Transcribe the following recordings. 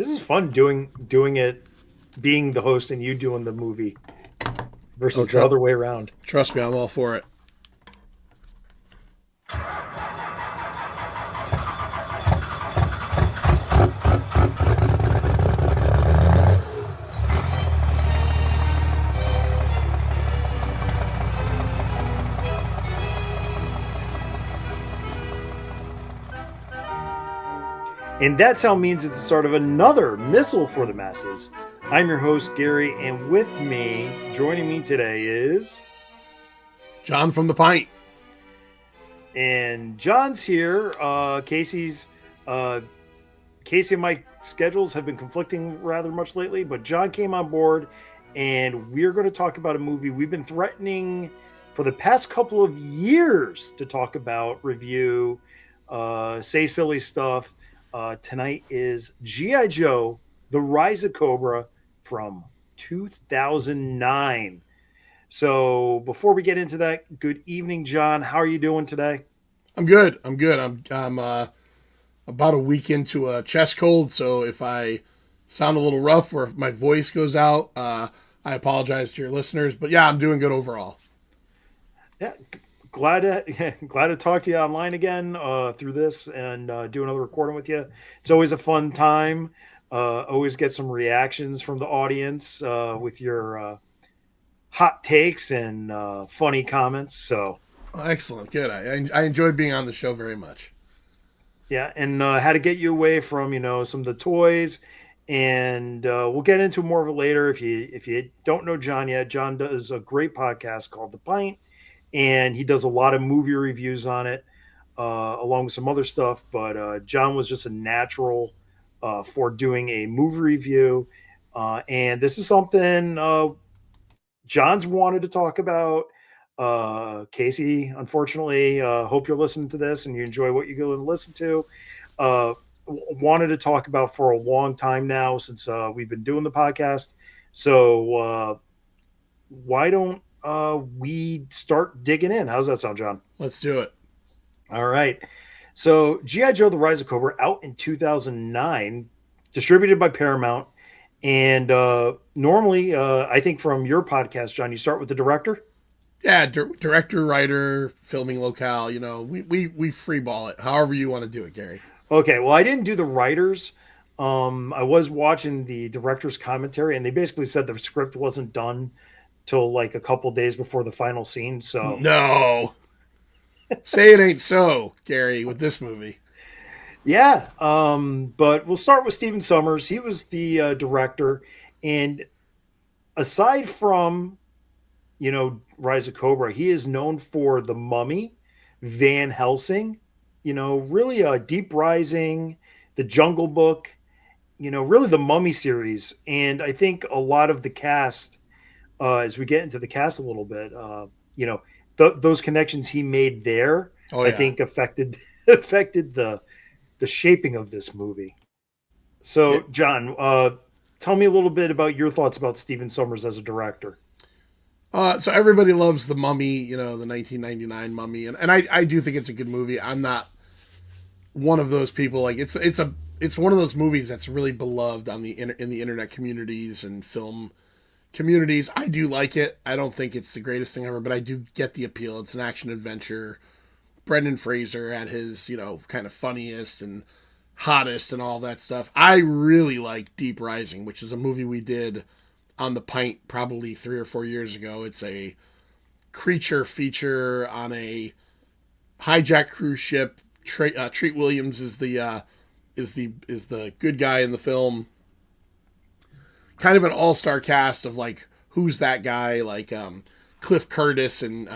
This is fun doing it, being the host and you doing the movie Oh, versus the other way around. trust me, I'm all for it. And that sound means it's the start of another missile for the masses. I'm your host, Gary, and with me, joining me today is... John from the Pint. And John's here. Casey and my schedules have been conflicting rather much lately, but John came on board, and we're going to talk about a movie we've been threatening for the past couple of years to talk about, review, say silly stuff. Tonight is G.I. Joe, The Rise of Cobra from 2009. So before we get into that, good evening, John. How are you doing today? I'm good. I'm about a week into a chest cold, so if I sound a little rough or if my voice goes out, I apologize to your listeners. But yeah, I'm doing good overall. Yeah, glad to talk to you online again through this and do another recording with you. It's always a fun time. Always get some reactions from the audience with your hot takes and funny comments. So Oh, excellent. Good. I enjoyed being on the show very much. yeah, and how to get you away from some of the toys, and we'll get into more of it later. If you don't know John yet, John does a great podcast called The Pint, and he does a lot of movie reviews on it, along with some other stuff. But John was just a natural for doing a movie review, and this is something John's wanted to talk about. Casey, unfortunately, hope you're listening to this and you enjoy what you're going to listen to. Wanted to talk about for a long time now since we've been doing the podcast. So why don't we start digging in? How's that sound, John? Let's do it. All right. So G.I. Joe, The Rise of Cobra, out in 2009, distributed by Paramount. And normally, I think from your podcast, John, you start with the director. Yeah, director, writer, filming locale. We freeball it. However you want to do it, Gary. Okay, well, I didn't do the writers. I was watching the director's commentary, and they basically said the script wasn't done till like a couple days before the final scene. So No, say it ain't so, Gary. With this movie, yeah, but we'll start with Stephen Sommers. He was the director, and aside from Rise of Cobra, he is known for The Mummy, Van Helsing, really Deep Rising, The Jungle Book, really the Mummy series. And I think a lot of the cast, as we get into the cast a little bit, those connections he made there, oh I yeah. think affected the shaping of this movie. So, John, tell me a little bit about your thoughts about Stephen Sommers as a director. So everybody loves the Mummy, the 1999 Mummy, and I do think it's a good movie. I'm not one of those people. Like it's one of those movies that's really beloved on in the internet communities and film communities. I do like it. I don't think it's the greatest thing ever, but I do get the appeal. It's an action adventure. Brendan Fraser at his kind of funniest and hottest and all that stuff. I really like Deep Rising, which is a movie we did on the Pint probably 3 or 4 years ago. It's a creature feature on a hijacked cruise ship. Treat Williams is the good guy in the film. Kind of an all-star cast of like who's that guy, like Cliff Curtis and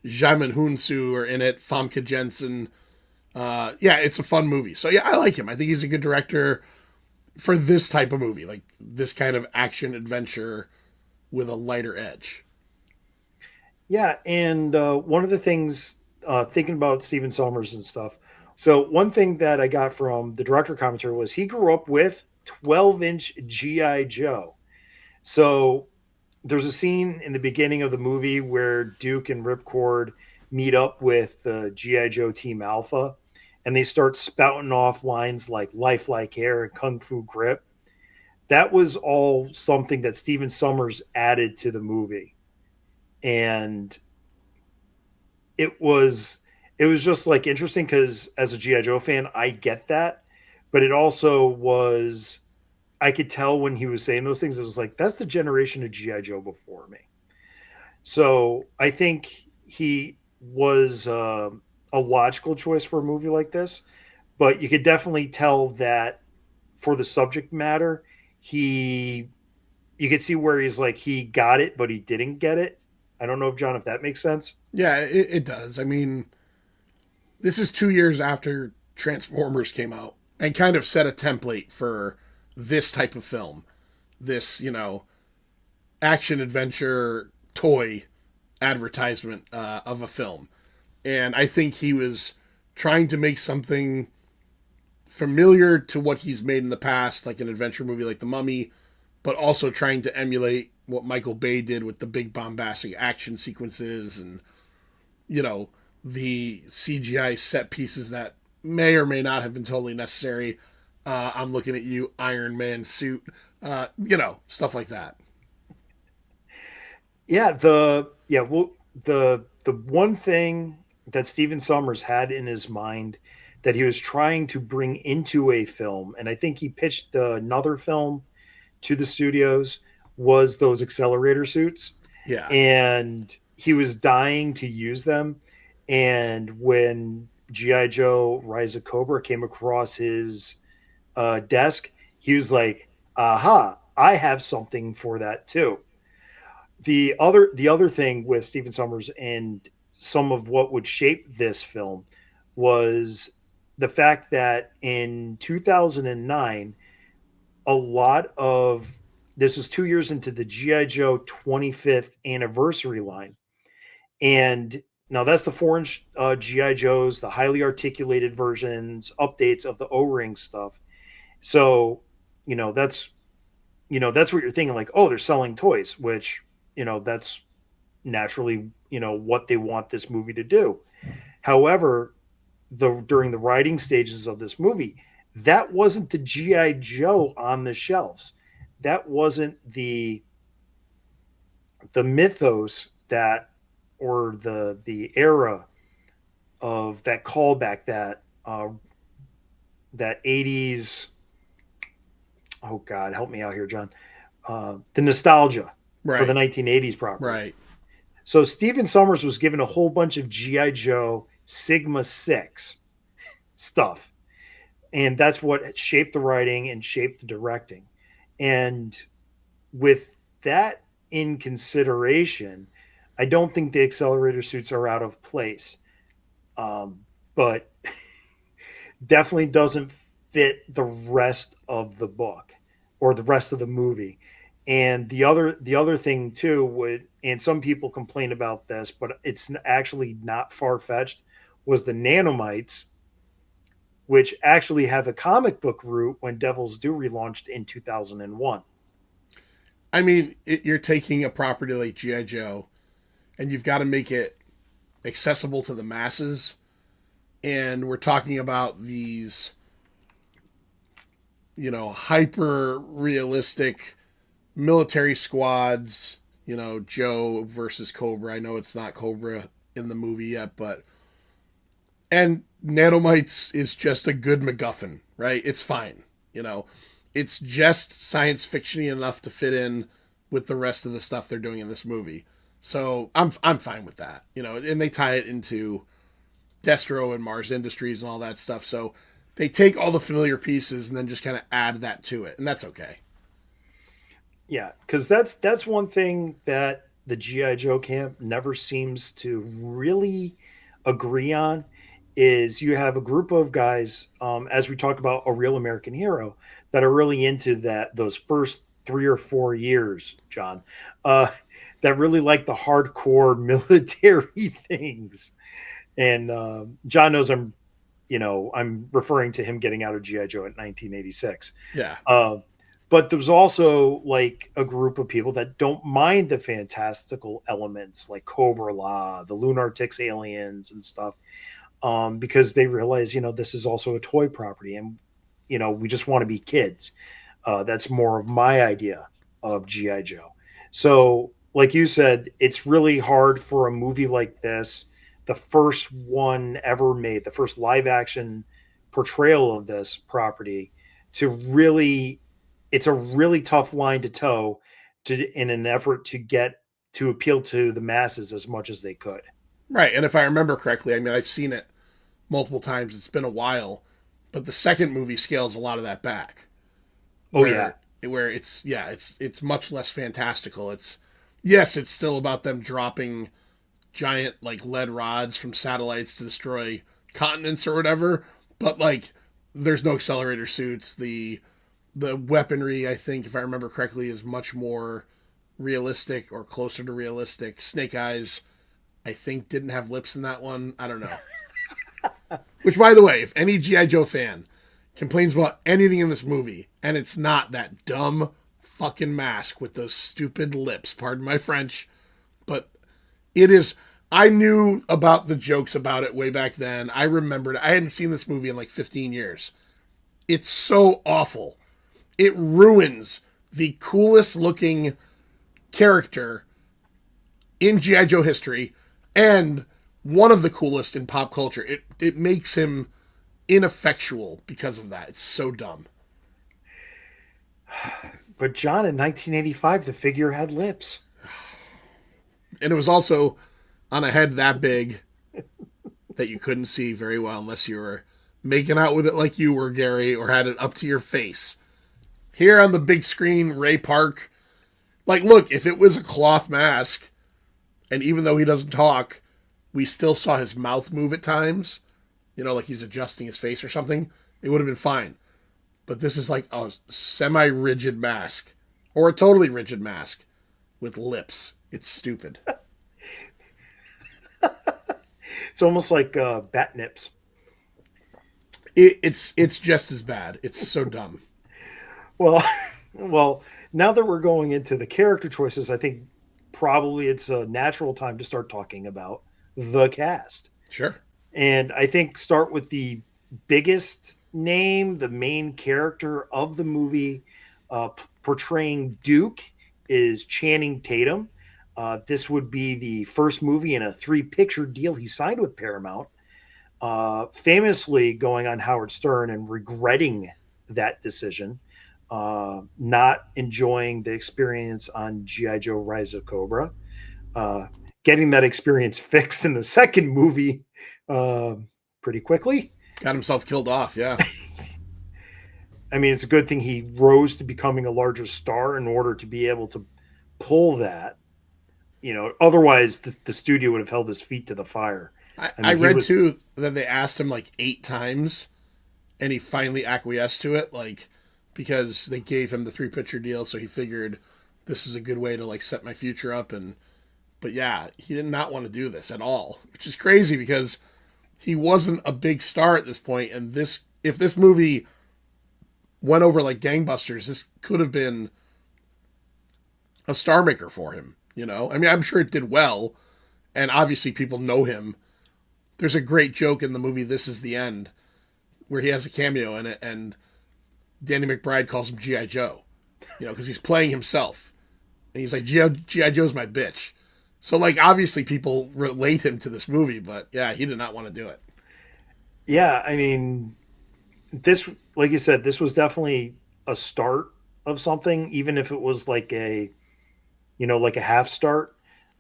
Jamin Hunsu are in it. Famke Jensen. Yeah, it's a fun movie. So yeah, I like him. I think he's a good director for this type of movie, like this kind of action adventure with a lighter edge. Yeah, and one of the things, thinking about Stephen Sommers and stuff. So one thing that I got from the director commentary was he grew up with 12-inch GI Joe. So there's a scene in the beginning of the movie where Duke and Ripcord meet up with GI Joe Team Alpha, and they start spouting off lines like "lifelike hair" and "kung fu grip." that was all something that Steven Summers added to the movie, and it was it was just like interesting because as a GI Joe fan, I get that, but it also was I could tell when he was saying those things, it was like that's the generation of GI Joe before me. So I think he was a logical choice for a movie like this, but you could definitely tell that for the subject matter, he you could see where he's like he got it, but he didn't get it. I don't know if John, if that makes sense. Yeah, it does. I mean, this is 2 years after Transformers came out and kind of set a template for this type of film. This, action adventure toy advertisement of a film. And I think he was trying to make something familiar to what he's made in the past, like an adventure movie like The Mummy, but also trying to emulate what Michael Bay did with the big bombastic action sequences and, you know, the CGI set pieces that may or may not have been totally necessary. I'm looking at you, Iron Man suit, stuff like that. The one thing that Steven Sommers had in his mind that he was trying to bring into a film, and I think he pitched another film to the studios, was those accelerator suits, Yeah. and he was dying to use them. And when GI Joe Rise of Cobra came across his desk, he was like, "Aha! I have something for that too." The other thing with Stephen Sommers and some of what would shape this film was the fact that in 2009, a lot of this was 2 years into the GI Joe 25th anniversary line, and now that's the 4-inch GI Joes, the highly articulated versions, updates of the O-ring stuff. So, you know, that's that's what you're thinking, like, oh, they're selling toys, which that's naturally what they want this movie to do. However, during the writing stages of this movie, that wasn't the GI Joe on the shelves. That wasn't the mythos that, or the era of that callback, that 80s. Oh God, help me out here, John. The nostalgia for the Right. 1980s property. Right. So Stephen Summers was given a whole bunch of GI Joe Sigma 6 stuff, and that's what shaped the writing and shaped the directing. And with that in consideration, I don't think the accelerator suits are out of place, but definitely doesn't fit the rest of the book or the rest of the movie. And the other thing too would, and some people complain about this, but it's actually not far fetched, was the nanomites, which actually have a comic book route when Devil's Due relaunched in 2001. I mean, you're taking a property like G.I. Joe and you've got to make it accessible to the masses. And we're talking about these, hyper realistic military squads, Joe versus Cobra. I know it's not Cobra in the movie yet, but. And nanomites is just a good MacGuffin, right? It's fine. It's just science fictiony enough to fit in with the rest of the stuff they're doing in this movie. So I'm fine with that. And they tie it into Destro and Mars Industries and all that stuff. So they take all the familiar pieces and then just kind of add that to it, and that's okay. Yeah, because that's one thing that the GI Joe camp never seems to really agree on. Is you have a group of guys, as we talk about a real American hero, that are really into those first 3 or 4 years, John, uh, that really like the hardcore military things. And John knows I'm referring to him getting out of GI Joe in 1986. Yeah. Uh, but there's also like a group of people that don't mind the fantastical elements, like Cobra La, the Lunartix aliens and stuff, because they realize this is also a toy property, and we just want to be kids. That's more of my idea of GI Joe. So, like you said, it's really hard for a movie like this, the first one ever made, the first live action portrayal of this property, to really. It's a really tough line to toe, in an effort to get to appeal to the masses as much as they could. Right, and if I remember correctly, I mean, I've seen it multiple times. It's been a while, but the second movie scales a lot of that back, Oh yeah, where it's yeah, it's much less fantastical. It's yes, it's still about them dropping giant like lead rods from satellites to destroy continents or whatever, but like there's no accelerator suits. The weaponry, I think, if I remember correctly, is much more realistic or closer to realistic. Snake Eyes, I think, didn't have lips in that one. I don't know. Which, by the way, if any G.I. Joe fan complains about anything in this movie and it's not that dumb fucking mask with those stupid lips, pardon my French, but it is. I knew about the jokes about it way back then. I remembered. I hadn't seen this movie in like 15 years. It's so awful. It ruins the coolest looking character in G.I. Joe history and one of the coolest in pop culture. It makes him ineffectual because of that. It's so dumb. but John, in 1985, the figure had lips. And it was also on a head that big that you couldn't see very well unless you were making out with it like you were, Gary, or had it up to your face. Here on the big screen, Ray Park, like, look, if it was a cloth mask, and even though he doesn't talk, we still saw his mouth move at times, like he's adjusting his face or something, it would have been fine. But this is like a semi-rigid mask, or a totally rigid mask with lips. It's stupid. It's almost like bat nips. It's just as bad. It's so dumb. Well, well, now that we're going into the character choices, I think probably it's a natural time to start talking about the cast. Sure. And I think start with the biggest name, the main character of the movie, portraying Duke is Channing Tatum. This would be the first movie in a three-picture deal he signed with Paramount, famously going on Howard Stern and regretting that decision, not enjoying the experience on G.I. Joe Rise of Cobra, getting that experience fixed in the second movie pretty quickly. Got himself killed off, yeah. I mean, it's a good thing he rose to becoming a larger star in order to be able to pull that. Otherwise the studio would have held his feet to the fire. I read too that they asked him like 8 times and he finally acquiesced to it, like, because they gave him the 3-picture deal, so he figured this is a good way to like set my future up. But yeah, he did not want to do this at all, which is crazy because he wasn't a big star at this point, and if this movie went over like gangbusters, this could have been a star maker for him. I mean, I'm sure it did well, and obviously people know him. There's a great joke in the movie This Is the End where he has a cameo in it, and Danny McBride calls him G.I. Joe, because he's playing himself. And he's like, G.I. Joe's my bitch. So, like, obviously people relate him to this movie, but yeah, he did not want to do it. Yeah, I mean, this, like you said, this was definitely a start of something, even if it was like like a half start.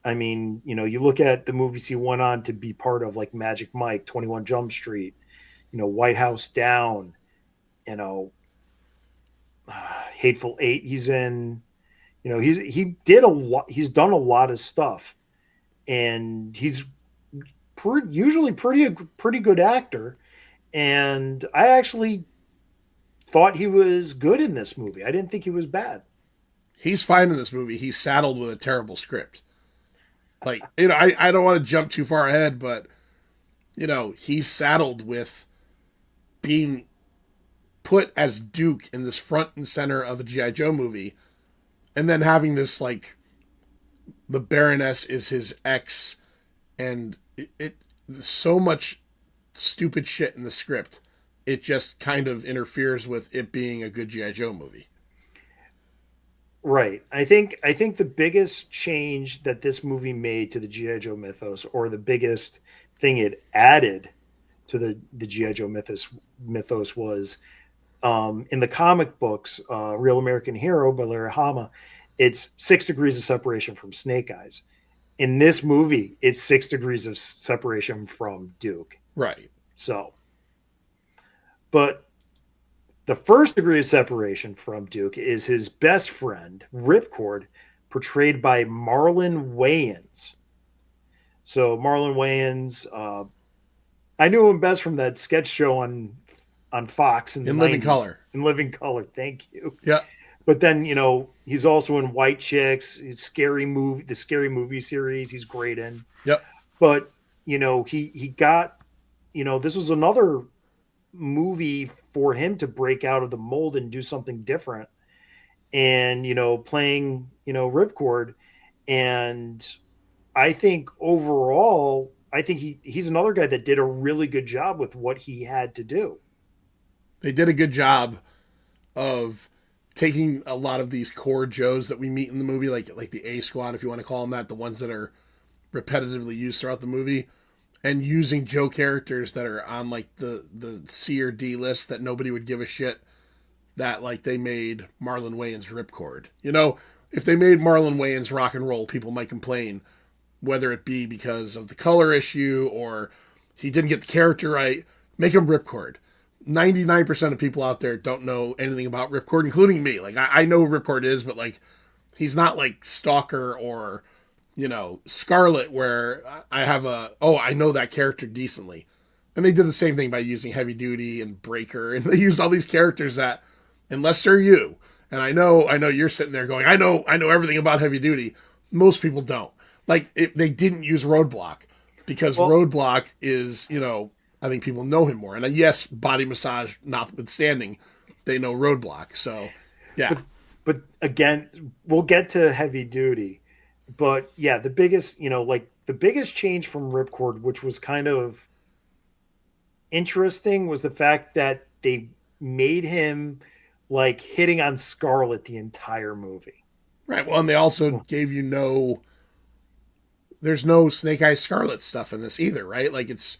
I mean, you look at the movies he went on to be part of, like Magic Mike, 21 Jump Street, White House Down, you know, Hateful Eight. He's in, he did a lot. He's done a lot of stuff, and he's usually pretty good actor. And I actually thought he was good in this movie. I didn't think he was bad. He's fine in this movie. He's saddled with a terrible script. Like, I don't want to jump too far ahead, but, he's saddled with being put as Duke in this front and center of a G.I. Joe movie, and then having this, like, the Baroness is his ex, and it so much stupid shit in the script. It just kind of interferes with it being a good G.I. Joe movie. Right. I think the biggest change that this movie made to the GI Joe mythos, or the biggest thing it added to the GI Joe mythos was, in the comic books, Real American Hero by Larry Hama, it's 6 degrees of separation from Snake Eyes. In this movie, it's 6 degrees of separation from Duke. Right. So, but the first degree of separation from Duke is his best friend, Ripcord, portrayed by Marlon Wayans. So Marlon Wayans, I knew him best from that sketch show on Fox in the In Living '90s, Color. in Living Color. Thank you. Yeah. But then he's also in White Chicks, the Scary Movie series. He's great in. Yep. But he got this was another movie for him to break out of the mold and do something different. And playing Ripcord, and I think overall, I think he's another guy that did a really good job with what he had to do. They did a good job of taking a lot of these core Joes that we meet in the movie, like the A Squad, if you want to call them that, the ones that are repetitively used throughout the movie, and using Joe characters that are on like the C or D list that nobody would give a shit that like they made Marlon Wayans Ripcord. If they made Marlon Wayans rock and roll, people might complain, whether it be because of the color issue or he didn't get the character right. Make him Ripcord. 99% of people out there don't know anything about Ripcord, including me. Like, I know who Ripcord is, but like, he's not like Stalker or, Scarlet, where I know that character decently. And they did the same thing by using Heavy Duty and Breaker, and they used all these characters that, unless they're you, and I know you're sitting there going, I know everything about Heavy Duty. Most people don't. Like, they didn't use Roadblock because Well, Roadblock is, I think people know him more. And yes, Body Massage notwithstanding, they know Roadblock. So, yeah. but again, we'll get to Heavy Duty. But yeah, the biggest change from Ripcord, which was kind of interesting, was the fact that they made him like hitting on Scarlet the entire movie. Right. Well, and they also gave you there's no Snake Eyes Scarlet stuff in this either, right? Like, it's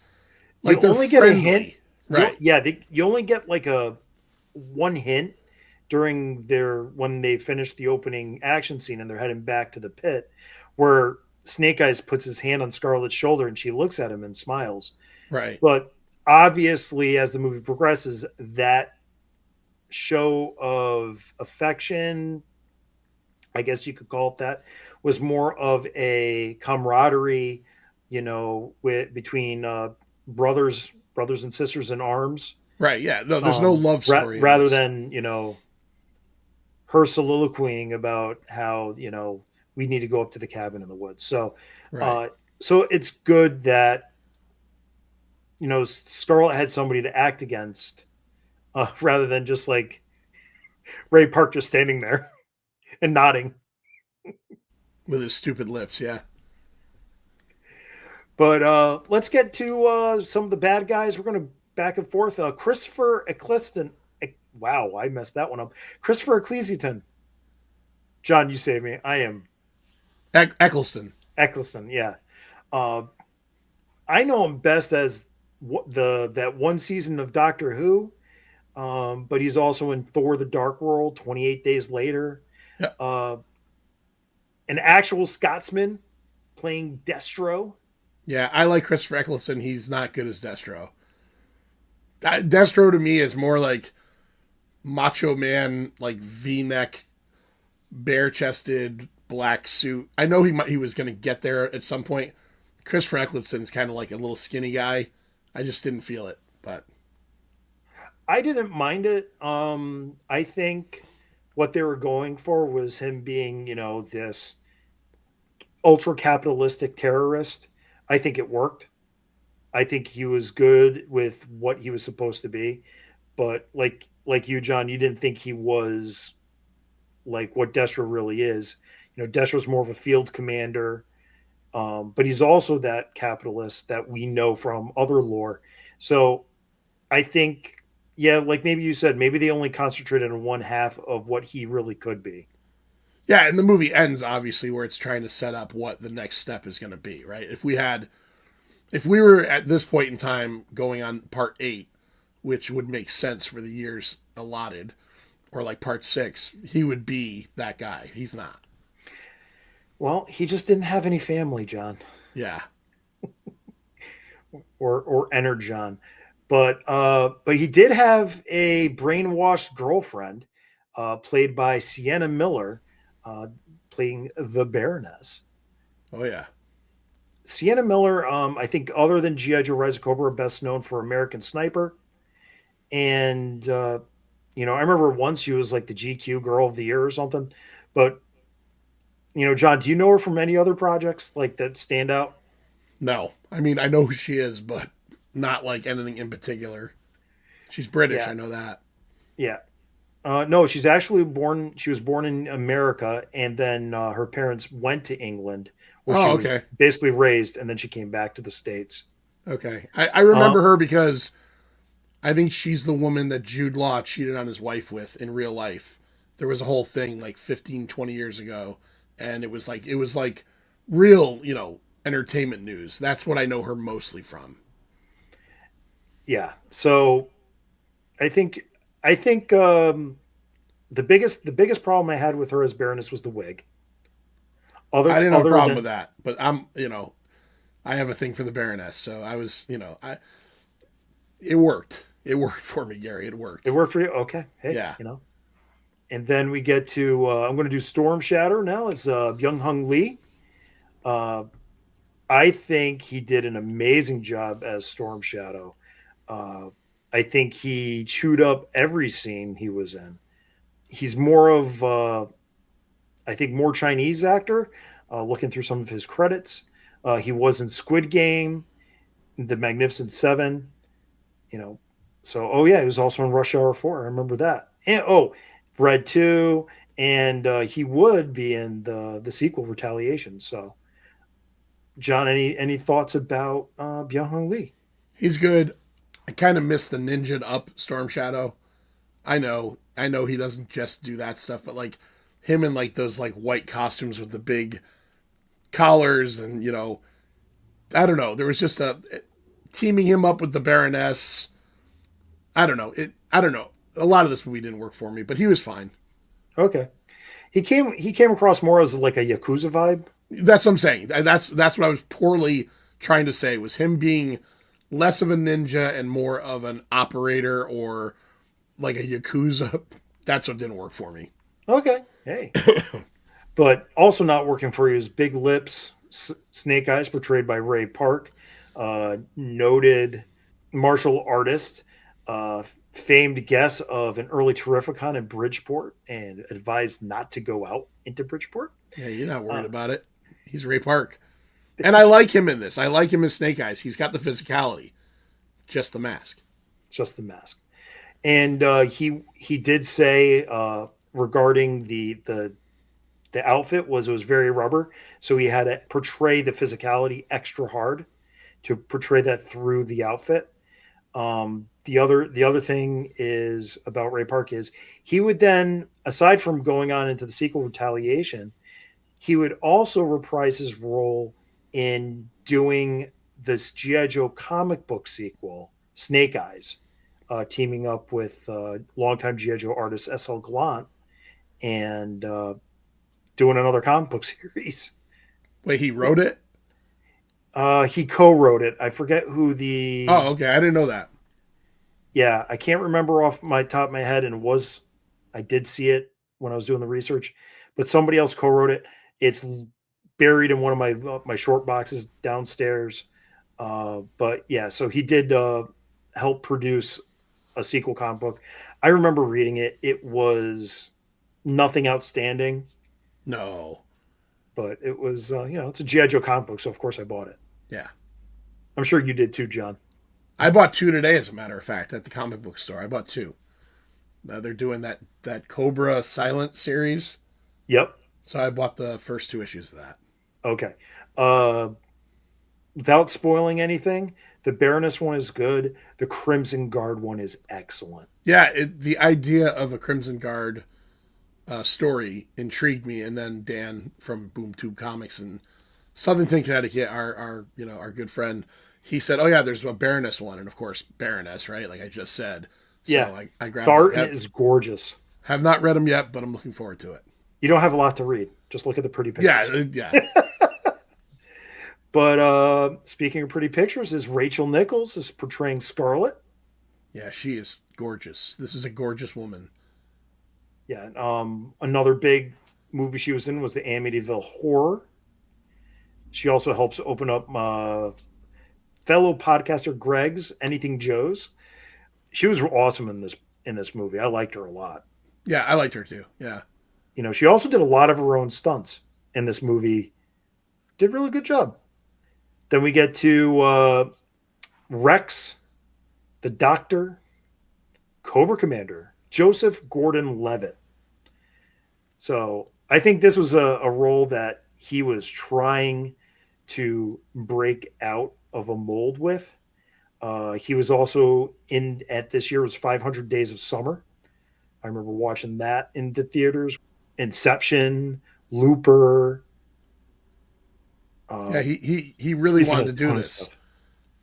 You like they're only get a hint. friendly. Right. You only get like a one hint during their when they finish the opening action scene and they're heading back to the pit, where Snake Eyes puts his hand on Scarlet's shoulder and she looks at him and smiles. Right. But obviously, as the movie progresses, that show of affection, I guess you could call it that, was more of a camaraderie, between brothers and sisters in arms, Right. Yeah. No, there's no love story in rather this. than her soliloquying about how we need to go up to the cabin in the woods. So, Right. uh, so it's good that Scarlett had somebody to act against, rather than just like Ray Park just standing there and nodding. With his stupid lips. Yeah. But let's get to some of the bad guys. We're going to back and forth. Christopher Eccleston. Wow, I messed that one up. Christopher Eccleston. John, you save me. I am Eccleston. Eccleston. Yeah, uh, I know him best as that one season of Doctor Who, but he's also in Thor: The Dark World, 28 Days Later. Yeah. An actual Scotsman playing Destro. Yeah. I like Christopher Eccleston. He's not good as Destro. Destro to me is more like macho man, like V-neck, bare chested, black suit. I know he was going to get there at some point. Christopher Eccleston's kind of like a little skinny guy. I just didn't feel it, but I didn't mind it. I think what they were going for was him being, this ultra capitalistic terrorist. I think it worked. I think he was good with what he was supposed to be. But like you, John, you didn't think he was like what Destro really is. Destro's more of a field commander, but he's also that capitalist that we know from other lore. So I think, yeah, like maybe you said, maybe they only concentrated on one half of what he really could be. Yeah, and the movie ends obviously where it's trying to set up what the next step is going to be, right? If we were at this point in time going on part 8, which would make sense for the years allotted, or like part 6, he would be that guy. He's not. Well, he just didn't have any family, John, Yeah. or energon. But he did have a brainwashed girlfriend, played by Sienna Miller, uh, playing the Baroness. Oh yeah. Sienna Miller, I think, other than GI Joe: Rise of Cobra, best known for American Sniper, and I remember once she was like the GQ Girl of the Year or something. But John, do you know her from any other projects like that stand out? No. I mean, I know who she is, but not like anything in particular. She's British, Yeah, I know that. yeah. No, she's actually born. She was born in America, and then her parents went to England, where she Oh, was okay. basically raised, and then she came back to the states. Okay. I Uh, remember her because I think she's the woman that Jude Law cheated on his wife with in real life. There was a whole thing like 15, 20 years ago, and it was like real, entertainment news. That's what I know her mostly from. yeah. So I think the biggest problem I had with her as Baroness was the wig. I Other didn't have a other problem with than that, but I have a thing for the Baroness, so I was, I it worked. It worked for me, Gary. It it worked. worked for you, okay. Hey, Yeah. and then we get to I'm going to do Storm Shadow now as Young Hung Lee. Uh, I think he did an amazing job as Storm Shadow. Uh, I think he chewed up every scene he was in. He's more of, I think, more Chinese actor. Looking through some of his credits, he was in Squid Game, The Magnificent Seven. You know, so yeah, he was also in Rush Hour 4. I remember that. And Red 2, and he would be in the sequel Retaliation. So, John, any thoughts about Byung Hung Lee? He's good. I kind of miss the ninja up Storm Shadow. I know he doesn't just do that stuff, but like him in like those like white costumes with the big collars and I don't know. There was just a teaming him up with the Baroness. I don't know. I don't know. A lot of this movie didn't work for me, but he was fine. Okay, he came across more as like a Yakuza vibe. That's what I'm saying. That's what I was poorly trying to say was him being less of a ninja and more of an operator or like a yakuza. That's what didn't work for me. Okay, hey, but also not working for you is Big Lips, Snake Eyes, portrayed by Ray Park, noted martial artist, famed guest of an early Terrificon in Bridgeport, and advised not to go out into Bridgeport. Yeah, you're not worried Uh, about it. He's Ray Park. And I like him in this. I like him as Snake Eyes. He's got the physicality, just the mask. just the mask, and he did say regarding the outfit was it was very rubber, so he had to portray the physicality extra hard to portray that through the outfit. The other thing is about Ray Park is he would then, aside from going on into the sequel Retaliation, he would also reprise his role in doing this GI Joe comic book sequel, Snake Eyes, teaming up with longtime GI Joe artist SL Gallant and doing another comic book series. Wait, he wrote it? He co-wrote it. I forget who the. Oh, okay. I didn't know that. Yeah, I can't remember off my top of my head, and I did see it when I was doing the research, but somebody else co-wrote it. It's buried in one of my short boxes downstairs. But yeah, so he did help produce a sequel comic book. I remember reading it. It was nothing outstanding, No. but it was it's a GI Joe comic book, so of course I bought it. Yeah. I'm sure you did too, John. I bought two today, as a matter of fact, at the comic book store. I bought two. They're doing that Cobra Silent series. Yep. So I bought the first two issues of that. Okay. Uh, without spoiling anything, the Baroness one is good. The Crimson Guard one is excellent. Yeah, the idea of a Crimson Guard story intrigued me, and then Dan from Boom Tube Comics in Southington, Connecticut, our good friend, he said, "Oh yeah, there's a Baroness one," and of course Baroness, right? Like I just said. Yeah, So I the grabbed it. art in it is gorgeous. Have not read them yet, but I'm looking forward to it. You don't have a lot to read. Just look at the pretty Yeah, pictures. yeah, But speaking of pretty pictures, is Rachel Nichols is portraying Scarlet. yeah. She is gorgeous. This is a gorgeous woman. Yeah. Another big movie she was in was the Amityville Horror. She also helps open up fellow podcaster Greg's Anything Joe's. She was awesome in this movie. I liked her a lot. Yeah, I liked her too. Yeah, You know, she also did a lot of her own stunts in this movie. Did a really good job. Then we get to Rex, the Doctor, Cobra Commander, Joseph Gordon-Levitt. So I think this was a role that he was trying to break out of a mold with. He was also in at this year's 500 Days of Summer. I remember watching that in the theaters. Inception, Looper. yeah. Um, He really he's been wanted in to a do ton of this. stuff.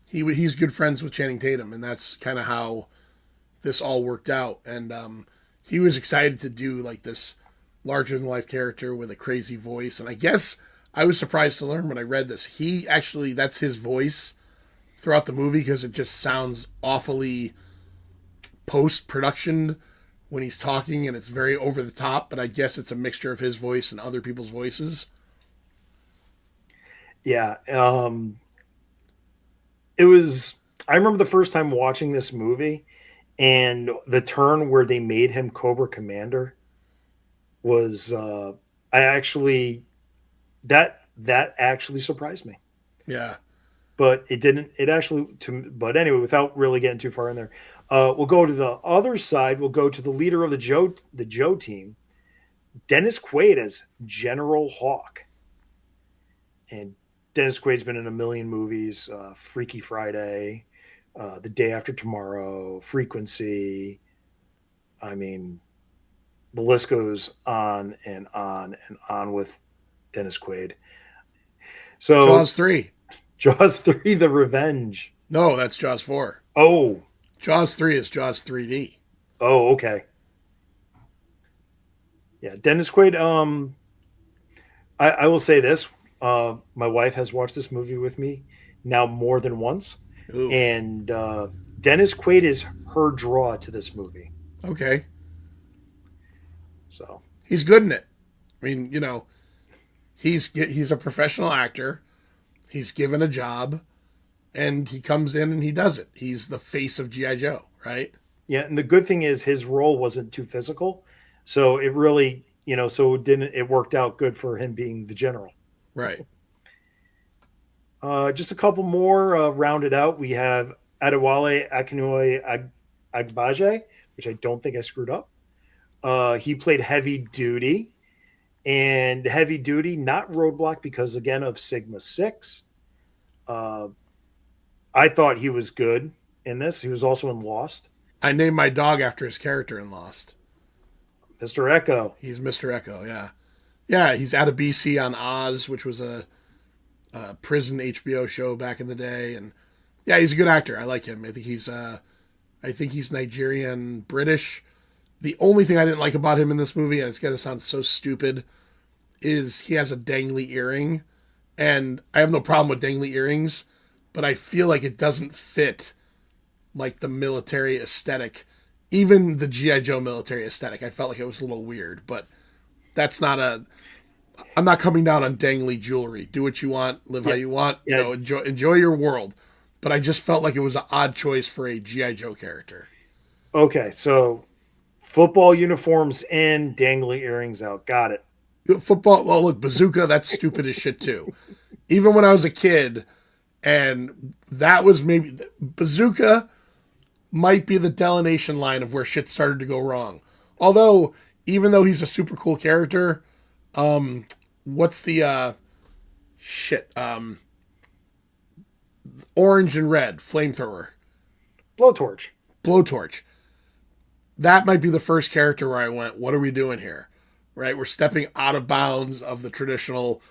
He's good friends with Channing Tatum, and that's kind of how this all worked out. And he was excited to do like this larger than life character with a crazy voice. And I guess I was surprised to learn when I read this. He actually, that's his voice throughout the movie because it just sounds awfully post production when he's talking and it's very over the top. But I guess it's a mixture of his voice and other people's voices. Yeah. It was, I remember the first time watching this movie and the turn where they made him Cobra Commander was, I actually, that actually surprised me. Yeah. But it didn't, it actually, but anyway, without really getting too far in there, we'll go to the other side. We'll go to the leader of the Joe team, Dennis Quaid as General Hawk. And Dennis Quaid's been in a million movies, Freaky Friday, The Day After Tomorrow, Frequency. I mean, the list goes on and on and on with Dennis Quaid. So, Jaws 3. Jaws 3, The Revenge. No, that's Jaws 4. Oh, Jaws 3 is Jaws 3D. oh, okay. Yeah, Dennis Quaid. I will say this. My wife has watched this movie with me now more than once. Oof. And Dennis Quaid is her draw to this movie. Okay. So, He's good in it. I mean, he's a professional actor. He's given a job, and he comes in and he does it. He's the face of GI Joe, right? yeah, and the good thing is his role wasn't too physical. So it really, so it worked out good for him being the general. Right. Just a couple more rounded out. We have Adewale Agbaje, which I don't think I screwed up. He played Heavy Duty, and Heavy Duty, not Roadblock, because again of Sigma 6. Uh, I thought he was good in this. He was also in Lost. I named my dog after his character in Lost. Mr. Echo. He's Mr. Echo, yeah. Yeah, he's out of BC on Oz, which was a prison HBO show back in the day. And yeah, he's a good actor. I like him. I think he's Nigerian British. The only thing I didn't like about him in this movie, and it's gonna sound so stupid, is he has a dangly earring. And I have no problem with dangly earrings, but I feel like it doesn't fit like the military aesthetic. Even the G.I. Joe military aesthetic, I felt like it was a little weird, but that's not a. I'm not coming down on dangly jewelry. Do what you want, live how Yeah, you want, yeah. enjoy your world. But I just felt like it was an odd choice for a G.I. Joe character. Okay, so football uniforms in, dangly earrings out. Got it. Football, well, look, bazooka, that's stupid as shit too. Even when I was a kid, and that was maybe bazooka might be the delineation line of where shit started to go wrong. Although, even though he's a super cool character, what's the shit? Orange and red flamethrower, Blowtorch. blowtorch. That might be the first character where I went, "What are we doing here?" right? We're stepping out of bounds of the traditional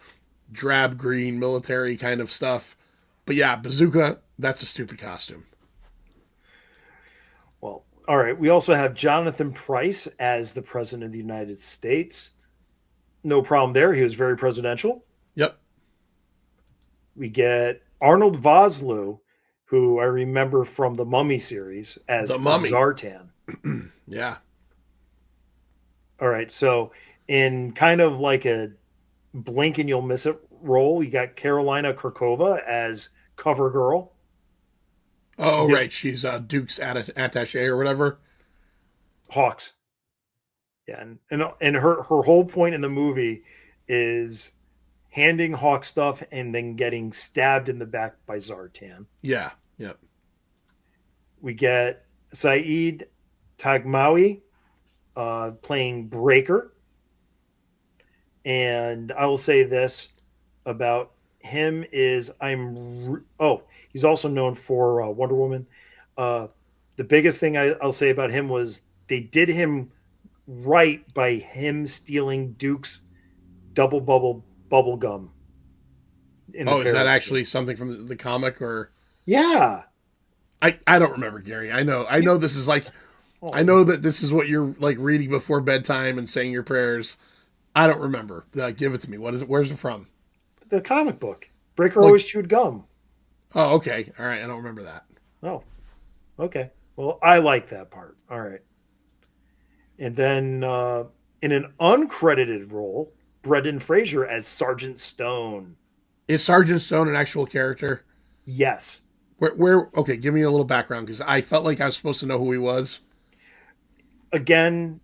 drab green military kind of stuff. But yeah, bazooka, that's a stupid costume. Well, all right. We also have Jonathan Price as the president of the United States. No problem there. He was very presidential. Yep. We get Arnold Vosloo, who I remember from the Mummy series as The Mummy. Zartan. Yeah. All right. So, in kind of like a blink and you'll miss it role, you got Carolina Kurkova as Cover Girl. Oh, Yep. right. She's Duke's attache or whatever. Hawks. Yeah. And her whole point in the movie is handing Hawk stuff and then getting stabbed in the back by Zartan. Yeah. Yep. We get Saeed Tagmawi playing Breaker. And I will say this about him is he's also known for Wonder Woman. Uh, the biggest thing I'll say about him was they did him right by him stealing Duke's double bubble gum in the Oh, is that periscope. actually something from the comic or Yeah. I don't remember, Gary. You, I know this is like I oh, know that this is what you're like reading before bedtime and saying your prayers. I don't remember. Give it to me. What is it? Where's it from? the comic book. Breaker Like, always chewed gum. oh, okay. All right. I don't remember that. Oh, okay. Well, I like that part. All right. And then in an uncredited role, Brendan Fraser as Sergeant Stone. Is Sergeant Stone an actual character? Yes. Okay, give me a little background because I felt like I was supposed to know who he was. Again,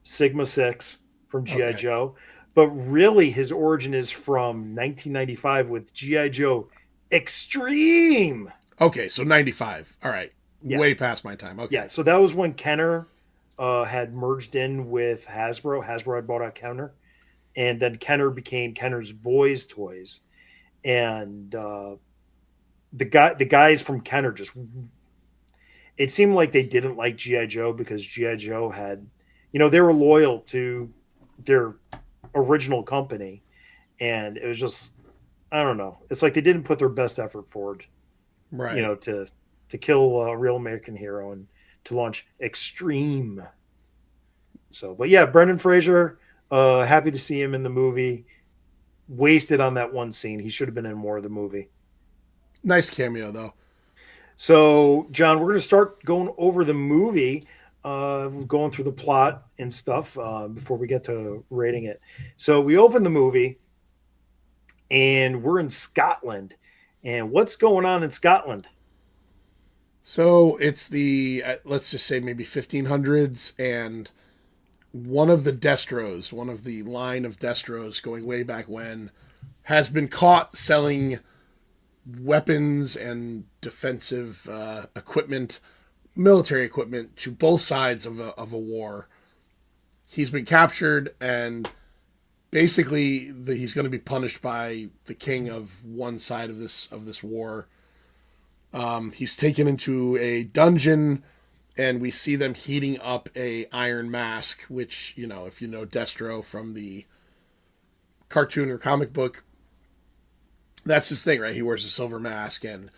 Sigma 6 from G.I. Okay. Joe. But really, his origin is from 1995 with G.I. Joe Extreme. Okay, so 95. All right. Yeah. Way past my time. Yeah. Okay. So that was when Kenner had merged in with Hasbro. Hasbro had bought out Kenner. And then Kenner became Kenner's Boys Toys. And the guys from Kenner just it seemed like they didn't like GI Joe because GI Joe had they were loyal to their original company, and it was just I don't know. It's like they didn't put their best effort forward, Right. to kill a real American hero and to launch Extreme. So, but yeah, Brendan Fraser, happy to see him in the movie. Wasted on that one scene. He should have been in more of the movie. Nice cameo though. So, John, we're going to start going over the movie, going through the plot and stuff before we get to rating it. So, we open the movie and we're in Scotland. And what's going on in Scotland? So it's the let's just say maybe 1500s, and one of the Destros, one of the line of Destros going way back when, has been caught selling weapons and defensive equipment, military equipment to both sides of a war. He's been captured, and basically he's going to be punished by the king of one side of this war. He's taken into a dungeon, and we see them heating up a iron mask, which, if you know Destro from the cartoon or comic book, that's his thing, right? He wears a silver mask, and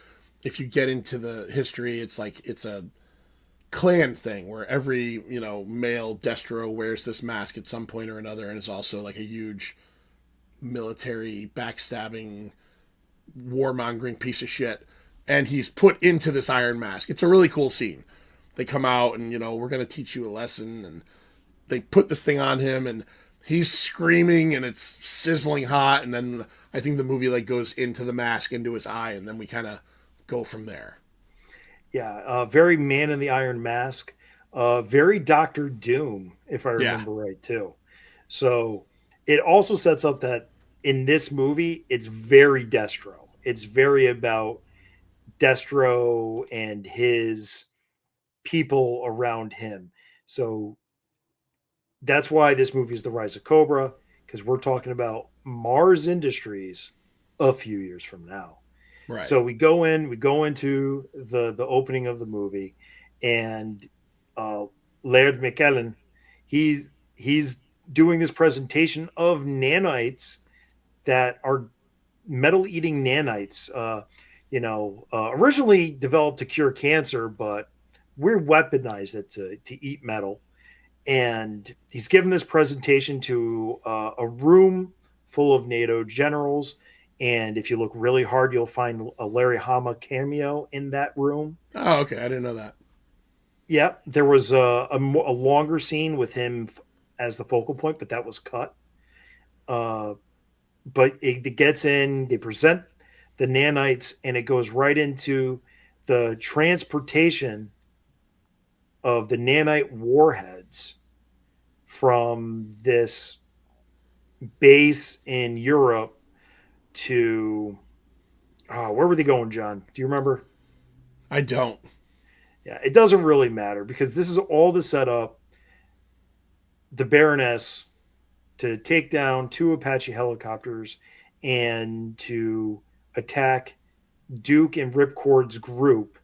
if you get into the history, it's like it's a clan thing where every male Destro wears this mask at some point or another, and it's also like a huge military backstabbing, warmongering piece of shit. And he's put into this iron mask. It's a really cool scene. They come out and we're gonna teach you a lesson, and they put this thing on him, and he's screaming, and it's sizzling hot, and then I think the movie like goes into the mask, into his eye, and then we kind of go from there. Yeah, very Man in the Iron Mask, very Doctor Doom, if I Yeah. remember right, too. So it also sets up that in this movie, it's very Destro. It's very about Destro and his people around him. So that's why this movie is the Rise of Cobra, because we're talking about Mars Industries a few years from now. Right. So we go into the opening of the movie, and Laird McKellen, he's doing this presentation of nanites that are metal eating nanites. Originally developed to cure cancer, but we're weaponized it to eat metal. And he's given this presentation to a room full of NATO generals. And if you look really hard, you'll find a Larry Hama cameo in that room. Oh, okay. I didn't know that. Yeah, there was a longer scene with him as the focal point, but that was cut. Uh, but it gets in, they present the nanites, and it goes right into the transportation of the nanite warheads from this base in Europe to where were they going, John? Do you remember? I don't. Yeah, it doesn't really matter because this is all the setup. The Baroness to take down two Apache helicopters and to attack Duke and Ripcord's group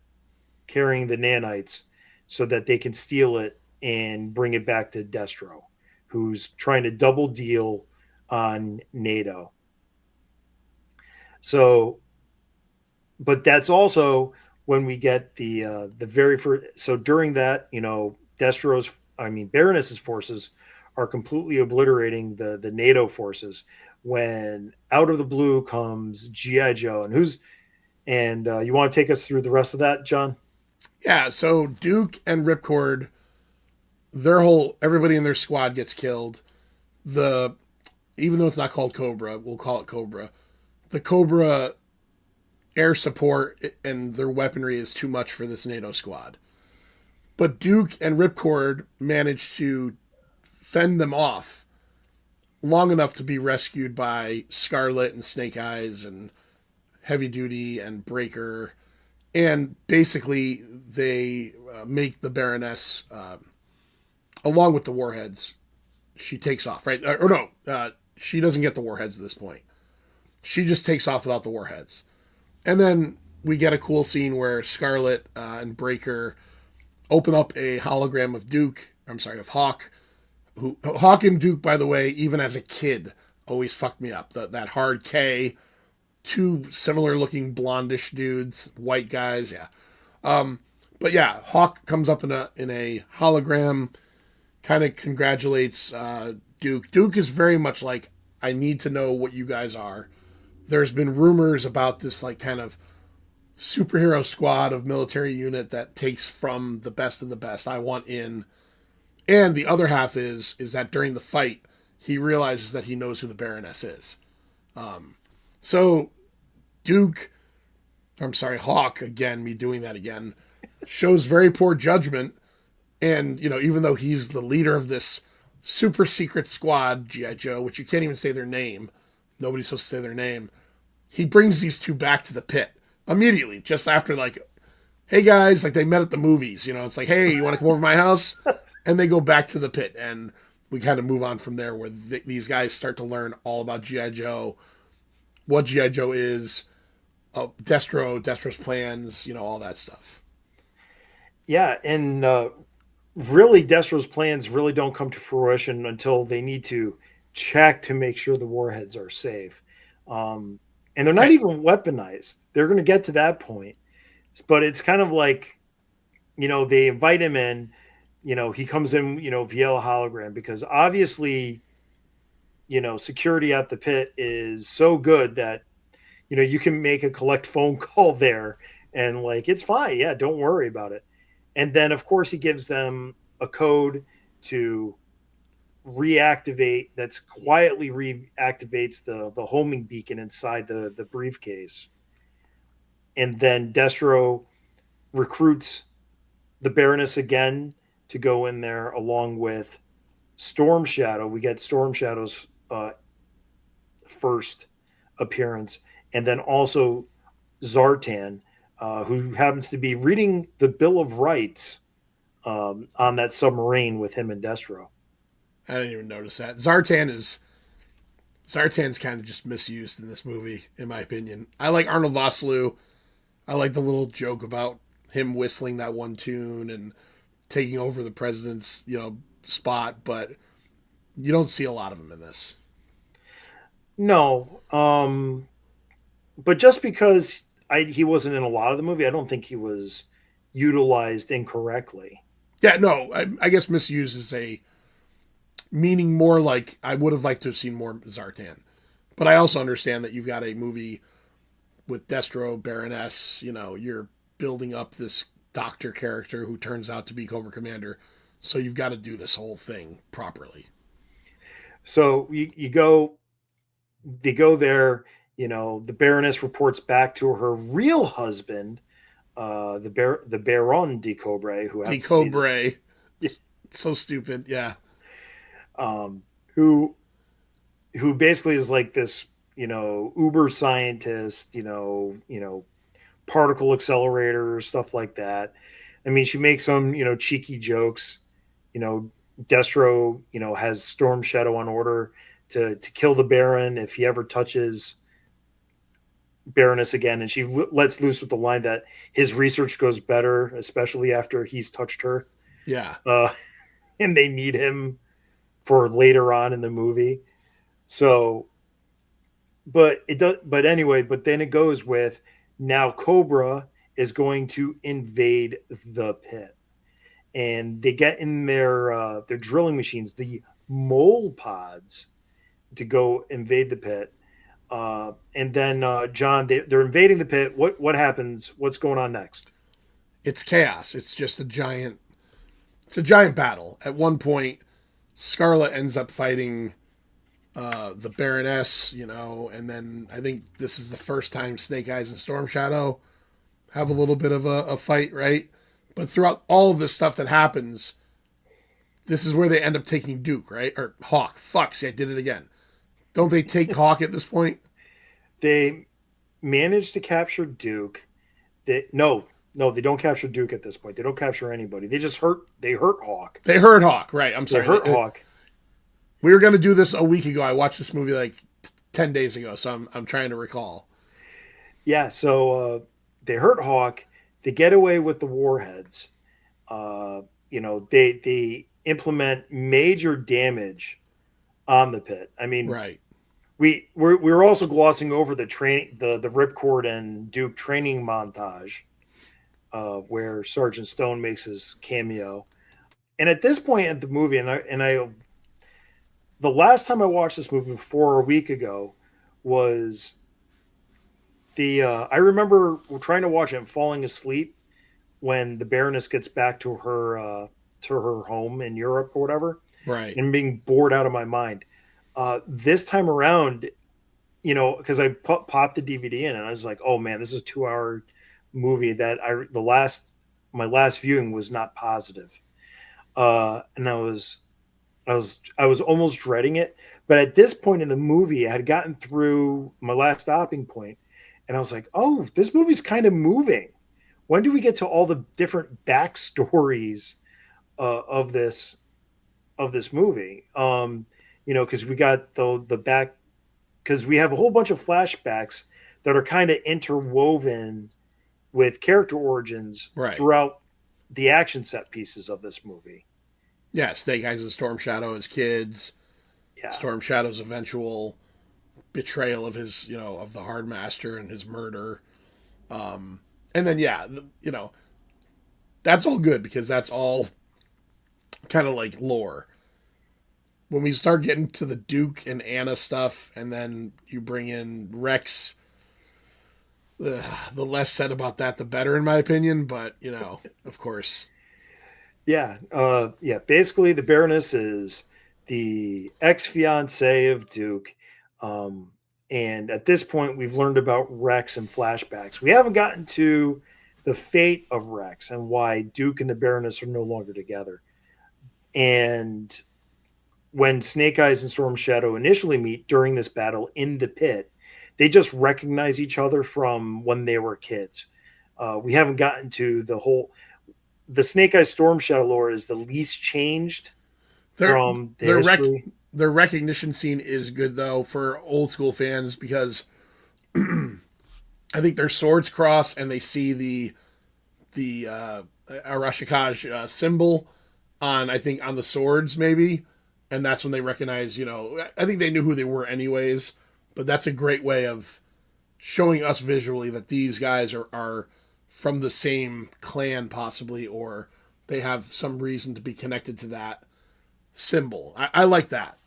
carrying the nanites so that they can steal it and bring it back to Destro, who's trying to double deal on NATO. So, but that's also when we get the very first. So during that, Baroness's forces are completely obliterating the NATO forces. When out of the blue comes GI Joe, you want to take us through the rest of that, John? Yeah, so Duke and Ripcord, their whole everybody in their squad gets killed. The Even though it's not called Cobra, we'll call it Cobra. The Cobra air support and their weaponry is too much for this NATO squad. But Duke and Ripcord managed to fend them off long enough to be rescued by Scarlet and Snake Eyes and Heavy Duty and Breaker. And basically, they make the Baroness, along with the warheads, she takes off, right? Or no, she doesn't get the warheads at this point. She just takes off without the warheads. And then we get a cool scene where Scarlet and Breaker open up a hologram of Duke. I'm sorry, of Hawk. Hawk and Duke, by the way, even as a kid, always fucked me up. That hard K, two similar looking blondish dudes, white guys, yeah. But yeah, Hawk comes up in a hologram, kind of congratulates Duke. Duke is very much like, I need to know what you guys are. There's been rumors about this like kind of superhero squad of military unit that takes from the best of the best. I want in. And the other half is that during the fight, he realizes that he knows who the Baroness is. So Hawk, again, me doing that again, shows very poor judgment. And, even though he's the leader of this super secret squad, G.I. Joe, which you can't even say their name, nobody's supposed to say their name, he brings these two back to the pit immediately, just after, like, hey guys, like they met at the movies, it's like, hey, you want to come over to my house? And they go back to the pit, and we kind of move on from there, where these guys start to learn all about G.I. Joe, what G.I. Joe is, Destro's plans, all that stuff. Yeah, and really, Destro's plans really don't come to fruition until they need to check to make sure the warheads are safe. And they're not Right. even weaponized. They're going to get to that point. But it's kind of like, they invite him in, he comes in, via a hologram because obviously, security at the pit is so good that, you can make a collect phone call there and like, it's fine. Yeah, don't worry about it. And then, of course, he gives them a code to reactivate that's quietly reactivates the homing beacon inside the briefcase. And then Destro recruits the Baroness again to go in there along with Storm Shadow. We get Storm Shadow's first appearance, and then also Zartan, who happens to be reading the Bill of Rights on that submarine with him and Destro. I didn't even notice that. Zartan's kind of just misused in this movie, in my opinion. I like Arnold Vosloo. I like the little joke about him whistling that one tune and taking over the president's, spot. But You don't see a lot of him in this. No, but just because he wasn't in a lot of the movie, I don't think he was utilized incorrectly. Yeah, no, I guess misuse is a meaning more like I would have liked to have seen more Zartan. But I also understand that you've got a movie with Destro, Baroness, you're building up this doctor character who turns out to be Cobra Commander. So you've got to do this whole thing properly. So they go there. The Baroness reports back to her real husband, the Baron de Cobra, who De happens to be this, Cobra. So stupid. Yeah. um, who basically is like this, uber scientist, particle accelerator, stuff like that. I mean, she makes some, cheeky jokes. You know, Destro, has Storm Shadow on order to kill the Baron if he ever touches Baroness again, and she lets loose with the line that his research goes better, especially after he's touched her, Yeah. uh, and they need him for later on in the movie. So, but it does. But anyway, but then it goes with now Cobra is going to invade the pit, and they get in their drilling machines, the mole pods, to go invade the pit. And then John, they're invading the pit. What happens? What's going on next? It's chaos. It's just it's a giant battle. At one point, Scarlet ends up fighting the Baroness, and then I think this is the first time Snake Eyes and Storm Shadow have a little bit of a fight, right? But throughout all of this stuff that happens, this is where they end up taking Duke, right? Or Hawk. Fuck, see, I did it again. Don't they take Hawk at this point? They manage to capture Duke. No, they don't capture Duke at this point. They don't capture anybody. They just hurt. They hurt Hawk. They hurt Hawk, right? I'm They sorry. hurt Hawk. We were going to do this a week ago. I watched this movie like 10 days ago, so I'm trying to recall. Yeah. So they hurt Hawk. They get away with the warheads. They implement major damage on the pit. I mean, Right. we're also glossing over the training, the Ripcord and Duke training montage, where Sergeant Stone makes his cameo. And at this point in the movie, and I the last time I watched this movie before a week ago was the I remember trying to watch it and falling asleep when the Baroness gets back to her home in Europe or whatever, Right. and being bored out of my mind. This time around, because I popped the DVD in and I was like, oh man, this is a 2 hour movie that my last viewing was not positive. And I was almost dreading it. But at this point in the movie, I had gotten through my last stopping point, and I was like, "Oh, this movie's kind of moving. When do we get to all the different backstories of this movie?" Because we got the back, because we have a whole bunch of flashbacks that are kind of interwoven with character origins Right. throughout the action set pieces of this movie. Yeah, Snake Eyes and Storm Shadow as kids, Yeah. Storm Shadow's eventual betrayal of his, of the Hard Master and his murder. And then, yeah, that's all good because that's all kind of like lore. When we start getting to the Duke and Anna stuff, and then you bring in Rex, the less said about that, the better, in my opinion. But, of course. Yeah. Basically, the Baroness is the ex fiance of Duke. And at this point, we've learned about Rex and flashbacks. We haven't gotten to the fate of Rex and why Duke and the Baroness are no longer together. And when Snake Eyes and Storm Shadow initially meet during this battle in the pit, they just recognize each other from when they were kids. We haven't gotten to the Snake Eyes Storm Shadow lore is the least changed Their from the their rec history. their recognition scene is good though for old school fans because I think their swords cross and they see the Arashikage symbol on I think on the swords maybe, and that's when they recognize, I think they knew who they were anyways, but that's a great way of showing us visually that these guys are from the same clan possibly, or they have some reason to be connected to that symbol. I like that.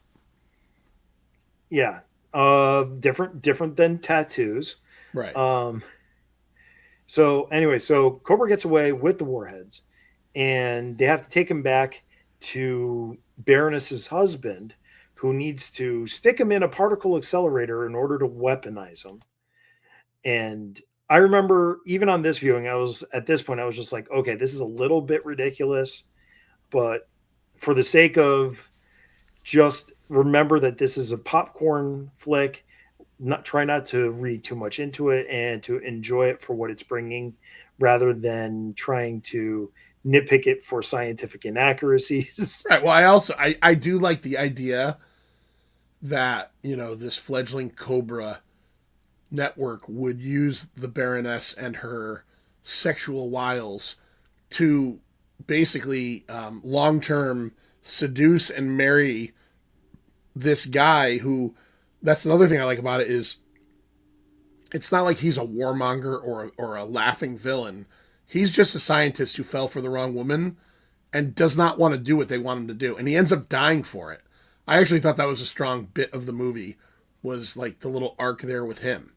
Yeah. Different than tattoos. Right. Um, so anyway, so Cobra gets away with the warheads, and they have to take him back to Baroness's husband, who needs to stick him in a particle accelerator in order to weaponize him. And I remember even on this viewing, I was at this point, I was just like, okay, this is a little bit ridiculous, but for the sake of just remember that this is a popcorn flick, not try not to read too much into it and to enjoy it for what it's bringing rather than trying to nitpick it for scientific inaccuracies. Right. Well, I do like the idea that, this fledgling Cobra network would use the Baroness and her sexual wiles to basically long term seduce and marry this guy who, that's another thing I like about it, is it's not like he's a warmonger or a laughing villain. He's just a scientist who fell for the wrong woman and does not want to do what they want him to do. And he ends up dying for it. I actually thought that was a strong bit of the movie, was like the little arc there with him.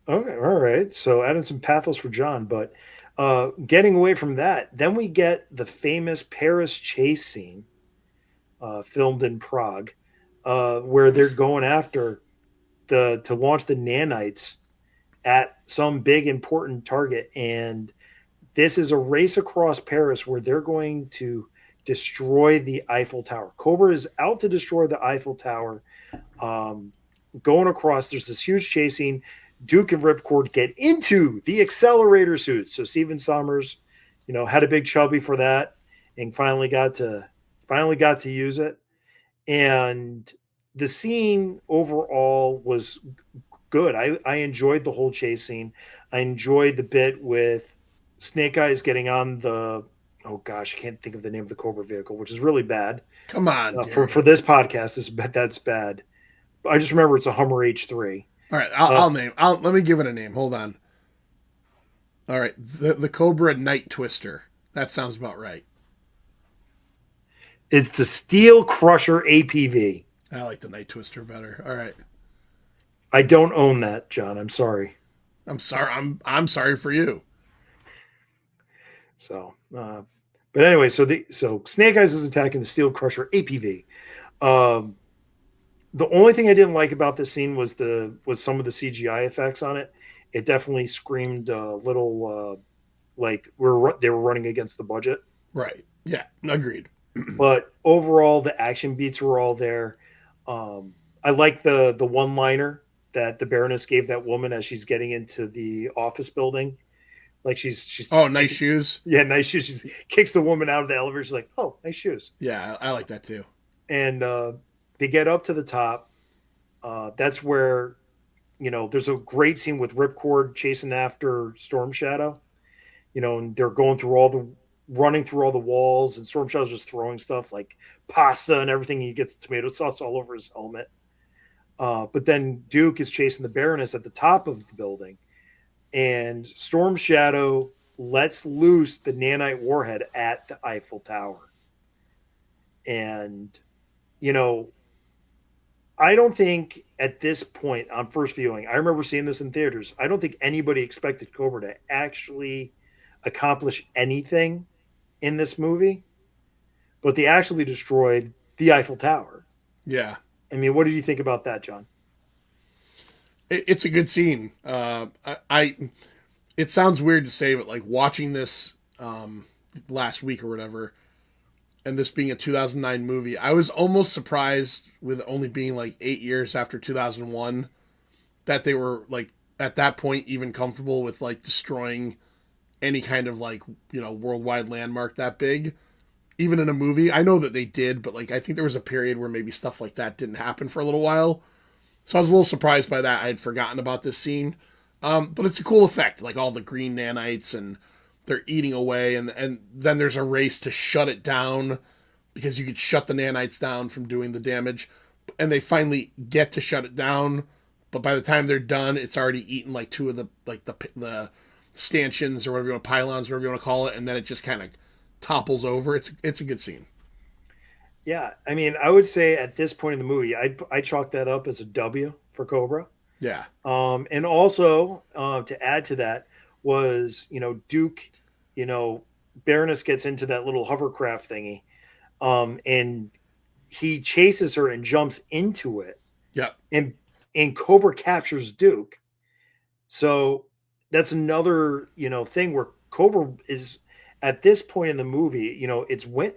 Okay, all right. So adding some pathos for John, but getting away from that, then we get the famous Paris chase scene, filmed in Prague, where they're going after the to launch the nanites at some big important target, and this is a race across Paris where they're going to destroy the Eiffel Tower. Cobra is out to destroy the Eiffel Tower. Um, Going across, there's this huge chasing. Duke and Ripcord get into the accelerator suits. So Steven Sommers, had a big chubby for that, and finally got to use it. And the scene overall was good. I enjoyed the whole chase scene. I enjoyed the bit with Snake Eyes getting on the, oh gosh, I can't think of the name of the Cobra vehicle, which is really bad. Come on, For Gary. this podcast, that's bad. I just remember it's a Hummer H3. All right, I'll Uh, name. Let me give it a name. Hold on. All right, the Cobra Night Twister. That sounds about right. it's the Steel Crusher APV. I like the Night Twister better. All right. I don't own that, John. I'm sorry. I'm sorry. I'm sorry for you. So, but anyway, so Snake Eyes is attacking the Steel Crusher APV. Um, the only thing I didn't like about this scene was some of the CGI effects on it. It definitely screamed a little like they were running against the budget. Right. Yeah. Agreed. But overall, the action beats were all there. I like the one liner that the Baroness gave that woman as she's getting into the office building. Like she's Oh, nice shoes. yeah, nice shoes. She kicks the woman out of the elevator. She's like, oh, nice shoes. Yeah, I like that too. And they get up to the top. That's where there's a great scene with Ripcord chasing after Storm Shadow. And they're running through all the walls, and Storm Shadow's just throwing stuff like pasta and everything. He gets tomato sauce all over his helmet. But then Duke is chasing the Baroness at the top of the building, and Storm Shadow lets loose the nanite warhead at the Eiffel Tower. And, you know, I don't think at this point on first viewing, I remember seeing this in theaters. I don't think anybody expected Cobra to actually accomplish anything in this movie, but they actually destroyed the Eiffel Tower. Yeah, I mean, what did you think about that, John? it's a good scene. It sounds weird to say, but like watching this last week or whatever, and this being a 2009 movie, I was almost surprised with only being like 8 years after 2001 that they were like at that point even comfortable with like destroying any kind of like worldwide landmark that big, even in a movie. I know that they did, but like I think there was a period where maybe stuff like that didn't happen for a little while. So I was a little surprised by that. I had forgotten about this scene. But it's a cool effect, like all the green nanites and they're eating away, and then there's a race to shut it down because you could shut the nanites down from doing the damage, and they finally get to shut it down. But by the time they're done, it's already eaten like two of the stanchions or whatever you want, pylons, whatever you want to call it, and then it just kind of topples over. It's a good scene. Yeah, I mean, I would say at this point in the movie, I chalk that up as a W for Cobra. Yeah, And also to add to that was, Duke, you know, Baroness gets into that little hovercraft thingy, and he chases her and jumps into it, yep, and Cobra captures Duke. So that's another, thing where Cobra is at this point in the movie,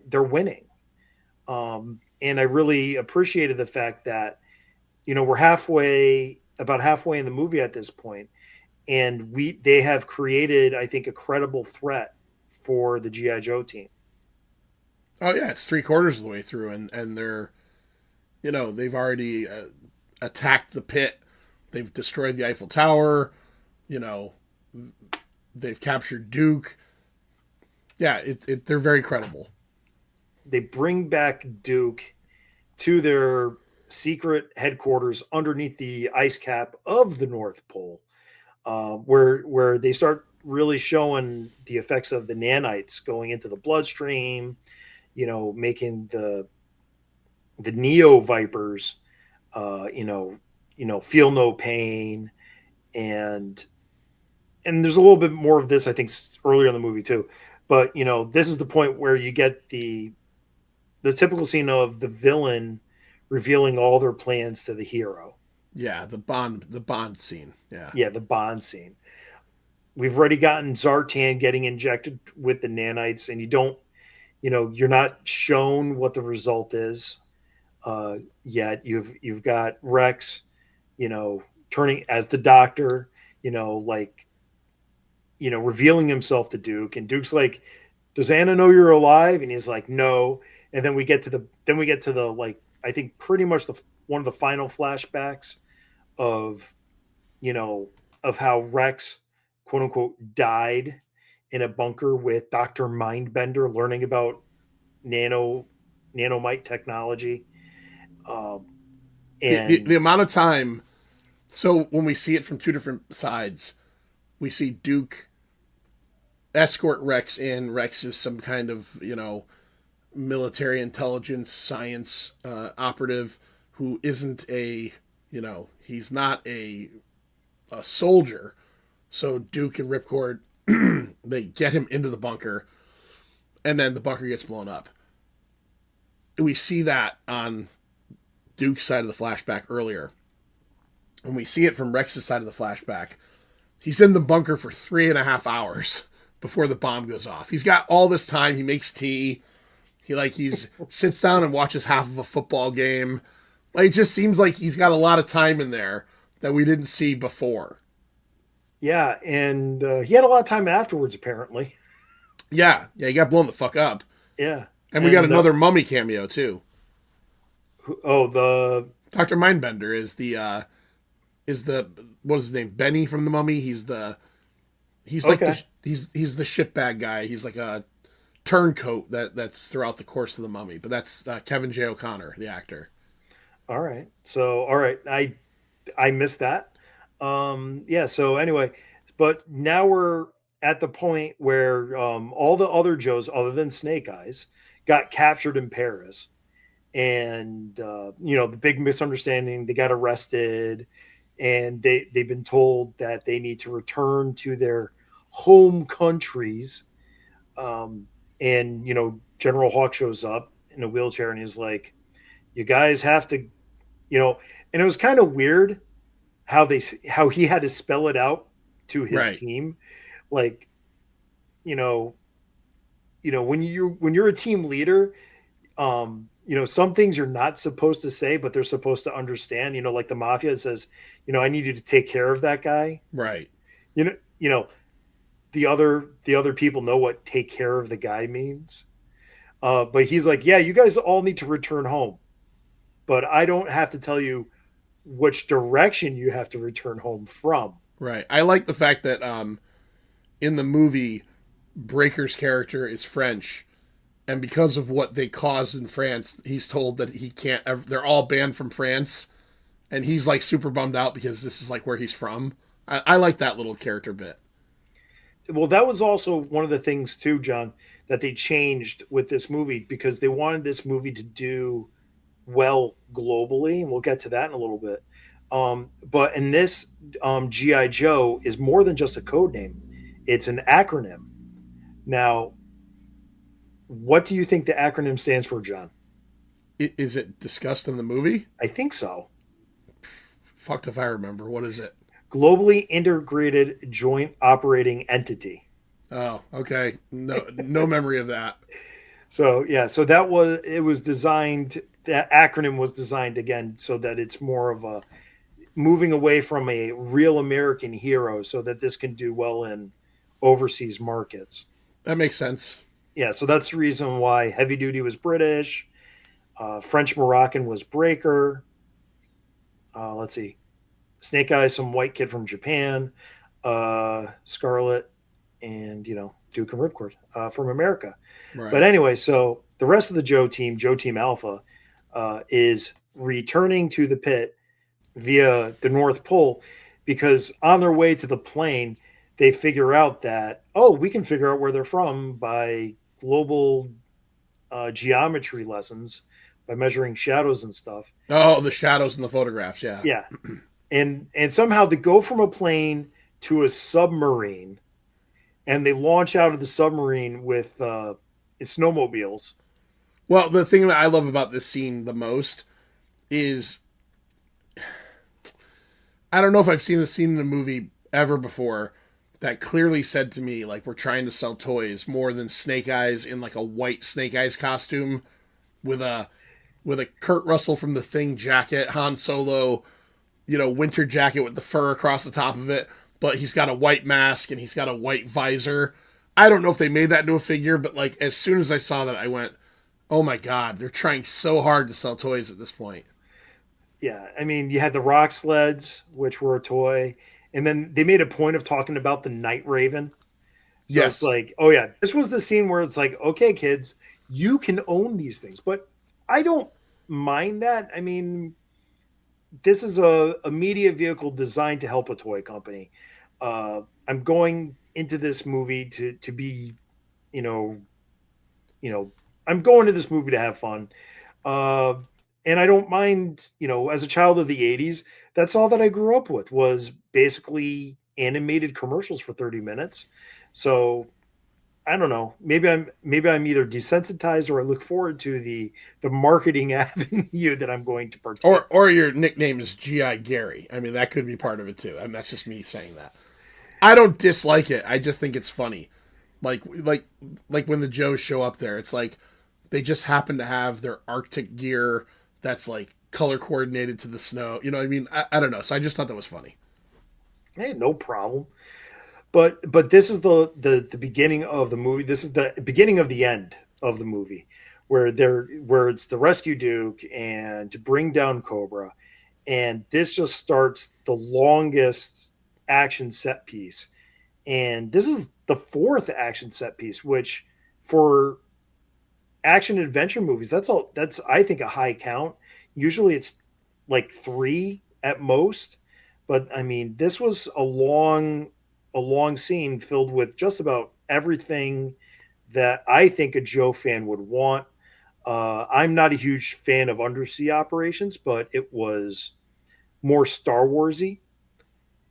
they're winning. And I really appreciated the fact that, we're about halfway in the movie at this point, and they have created, I think, a credible threat for the GI Joe team. oh yeah, it's three-quarters of the way through, and they're they've already attacked the pit, they've destroyed the Eiffel Tower, you know they've captured Duke. Yeah, they're very credible. They bring back Duke to their secret headquarters underneath the ice cap of the North Pole, where they start really showing the effects of the nanites going into the bloodstream, making the Neo Vipers, feel no pain, and there's a little bit more of this, I think, earlier in the movie too. But this is the point where you get the typical scene of the villain revealing all their plans to the hero. Yeah, the Bond scene. Yeah, Yeah, the Bond scene. We've already gotten Zartan getting injected with the nanites, and you're not shown what the result is yet. You've got Rex, turning as the doctor, like, revealing himself to Duke, and Duke's like, "Does Anna know you're alive?" And he's like, "No." And then we get to the like, I think pretty much the one of the final flashbacks of you know of how Rex, quote unquote, died in a bunker with Dr. Mindbender, learning about nano nanomite technology. Um, the and amount of time. So when we see it from two different sides, we see Duke escort Rex in. Rex is some kind of military intelligence science operative who isn't he's not a soldier. So Duke and Ripcord they get him into the bunker, and then the bunker gets blown up. We see that on Duke's side of the flashback earlier. When we see it from Rex's side of the flashback, he's in the bunker for 3.5 hours before the bomb goes off. He's got all this time. He makes tea. He's sits down and watches half of a football game. Like, it just seems like he's got a lot of time in there that we didn't see before. yeah, and he had a lot of time afterwards, apparently. Yeah, he got blown the fuck up. Yeah, And we got and another mummy cameo too. oh, the Dr. Mindbender is the what is his name? Benny from the Mummy. He's like okay. he's the shitbag guy. He's like a turncoat that's throughout the course of the Mummy. But that's Kevin J. O'Connor, the actor. All right. So, all right, I missed that. Yeah. So anyway, but now we're at the point where all the other Joes, other than Snake Eyes, got captured in Paris, and the big misunderstanding. They got arrested, and they've been told that they need to return to their home countries. And General Hawk shows up in a wheelchair, and he's like, "You guys have to," and it was kind of weird how he had to spell it out to his Right, team, like, you know when you're a team leader, some things you're not supposed to say, but they're supposed to understand, like the mafia says, "I need you to take care of that guy." right. you know you know the other people know what "take care of the guy" means, but he's like, "Yeah, you guys all need to return home, but I don't have to tell you which direction you have to return home from." Right. I like the fact that in the movie, Breaker's character is French, and because of what they caused in France, he's told that he can't ever, they're all banned from France, and he's like super bummed out because this is like where he's from. I like that little character bit. Well, that was also one of the things too, John, that they changed with this movie because they wanted this movie to do well globally, and we'll get to that in a little bit. But in this, GI Joe is more than just a code name; it's an acronym. Now, what do you think the acronym stands for, John? Is it discussed in the movie? I think so. Fucked if I remember. What is it? Globally Integrated Joint Operating Entity. Oh, okay. No, no memory of that. So yeah, so that was it was designed. That acronym was designed again so that it's more of a moving away from a real American hero, so that this can do well in overseas markets. That makes sense. Yeah, so that's the reason why Heavy Duty was British, French Moroccan was Breaker. Let's see, Snake Eyes, some white kid from Japan, Scarlet, and Duke and Ripcord from America. But Right. anyway, so the rest of the Joe Team Alpha, is returning to the pit via the North Pole because on their way to the plane, they figure out that, oh, we can figure out where they're from by global geometry lessons, by measuring shadows and stuff. Oh, the shadows in the photographs. Yeah. Yeah. And somehow they go from a plane to a submarine, and they launch out of the submarine with snowmobiles. Well, the thing that I love about this scene the most is I don't know if I've seen a scene in a movie ever before that clearly said to me like we're trying to sell toys more than Snake Eyes in like a white Snake Eyes costume with a Kurt Russell from The Thing jacket, Han Solo, winter jacket with the fur across the top of it, but he's got a white mask and he's got a white visor. I don't know if they made that into a figure, but like as soon as I saw that, I went, "Oh my god, they're trying so hard to sell toys at this point." Yeah, I mean, you had the rock sleds, which were a toy, and then they made a point of talking about the Night Raven. So it's Yes. like, oh yeah, this was the scene where it's like, okay, kids, you can own these things, but I don't mind that. I mean, this is a media vehicle designed to help a toy company. I'm going into this movie to be, you know, I'm going to this movie to have fun. Uh, and I don't mind, as a child of the 80s, that's all that I grew up with was basically animated commercials for 30 minutes. So I don't know. Maybe I'm either desensitized or I look forward to the marketing avenue that I'm going to partake. Or your nickname is GI Gary. I mean, that could be part of it too. I mean, that's just me saying that. I don't dislike it. I just think it's funny. Like when the Joes show up there, it's like they just happen to have their Arctic gear that's like color coordinated to the snow. You know what I mean? I don't know. So I just thought that was funny. Hey, no problem. But this is the beginning of the movie. This is the beginning of the end of the movie, where it's the rescue Duke and to bring down Cobra, and this just starts the longest action set piece. And this is the fourth action set piece, which for action adventure movies, that's I think a high count. Usually it's like three at most. But I mean, this was a long scene filled with just about everything that I think a Joe fan would want. I'm not a huge fan of undersea operations, but it was more Star Warsy.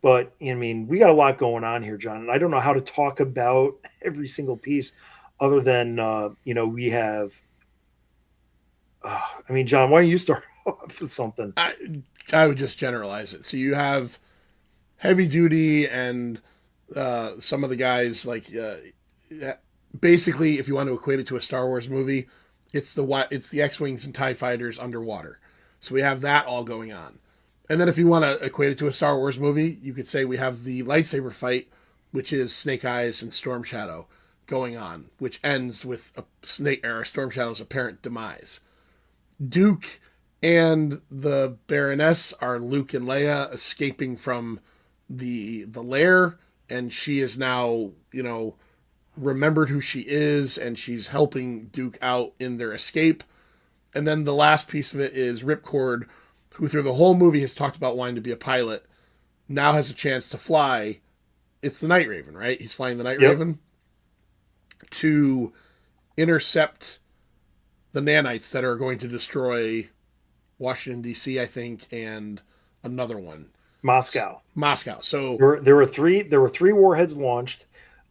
But I mean, we got a lot going on here, John, and I don't know how to talk about every single piece other than we have. I mean, John, why don't you start off with something? I would just generalize it. So you have heavy duty and some of the guys like basically, if you want to equate it to a Star Wars movie, it's the X-wings and Tie fighters underwater. So we have that all going on. And then if you want to equate it to a Star Wars movie, you could say we have the lightsaber fight, which is Snake Eyes and Storm Shadow going on, which ends with a Storm Shadow's apparent demise. Duke and the Baroness are Luke and Leia escaping from the lair, and she is now remembered who she is, and she's helping Duke out in their escape. And then the last piece of it is Ripcord, who through the whole movie has talked about wanting to be a pilot, now has a chance to fly. It's the Night Raven, right? He's flying the Night Yep. Raven to intercept the nanites that are going to destroy Washington, D.C., I think, and another one. Moscow. Moscow. So, There were three warheads launched.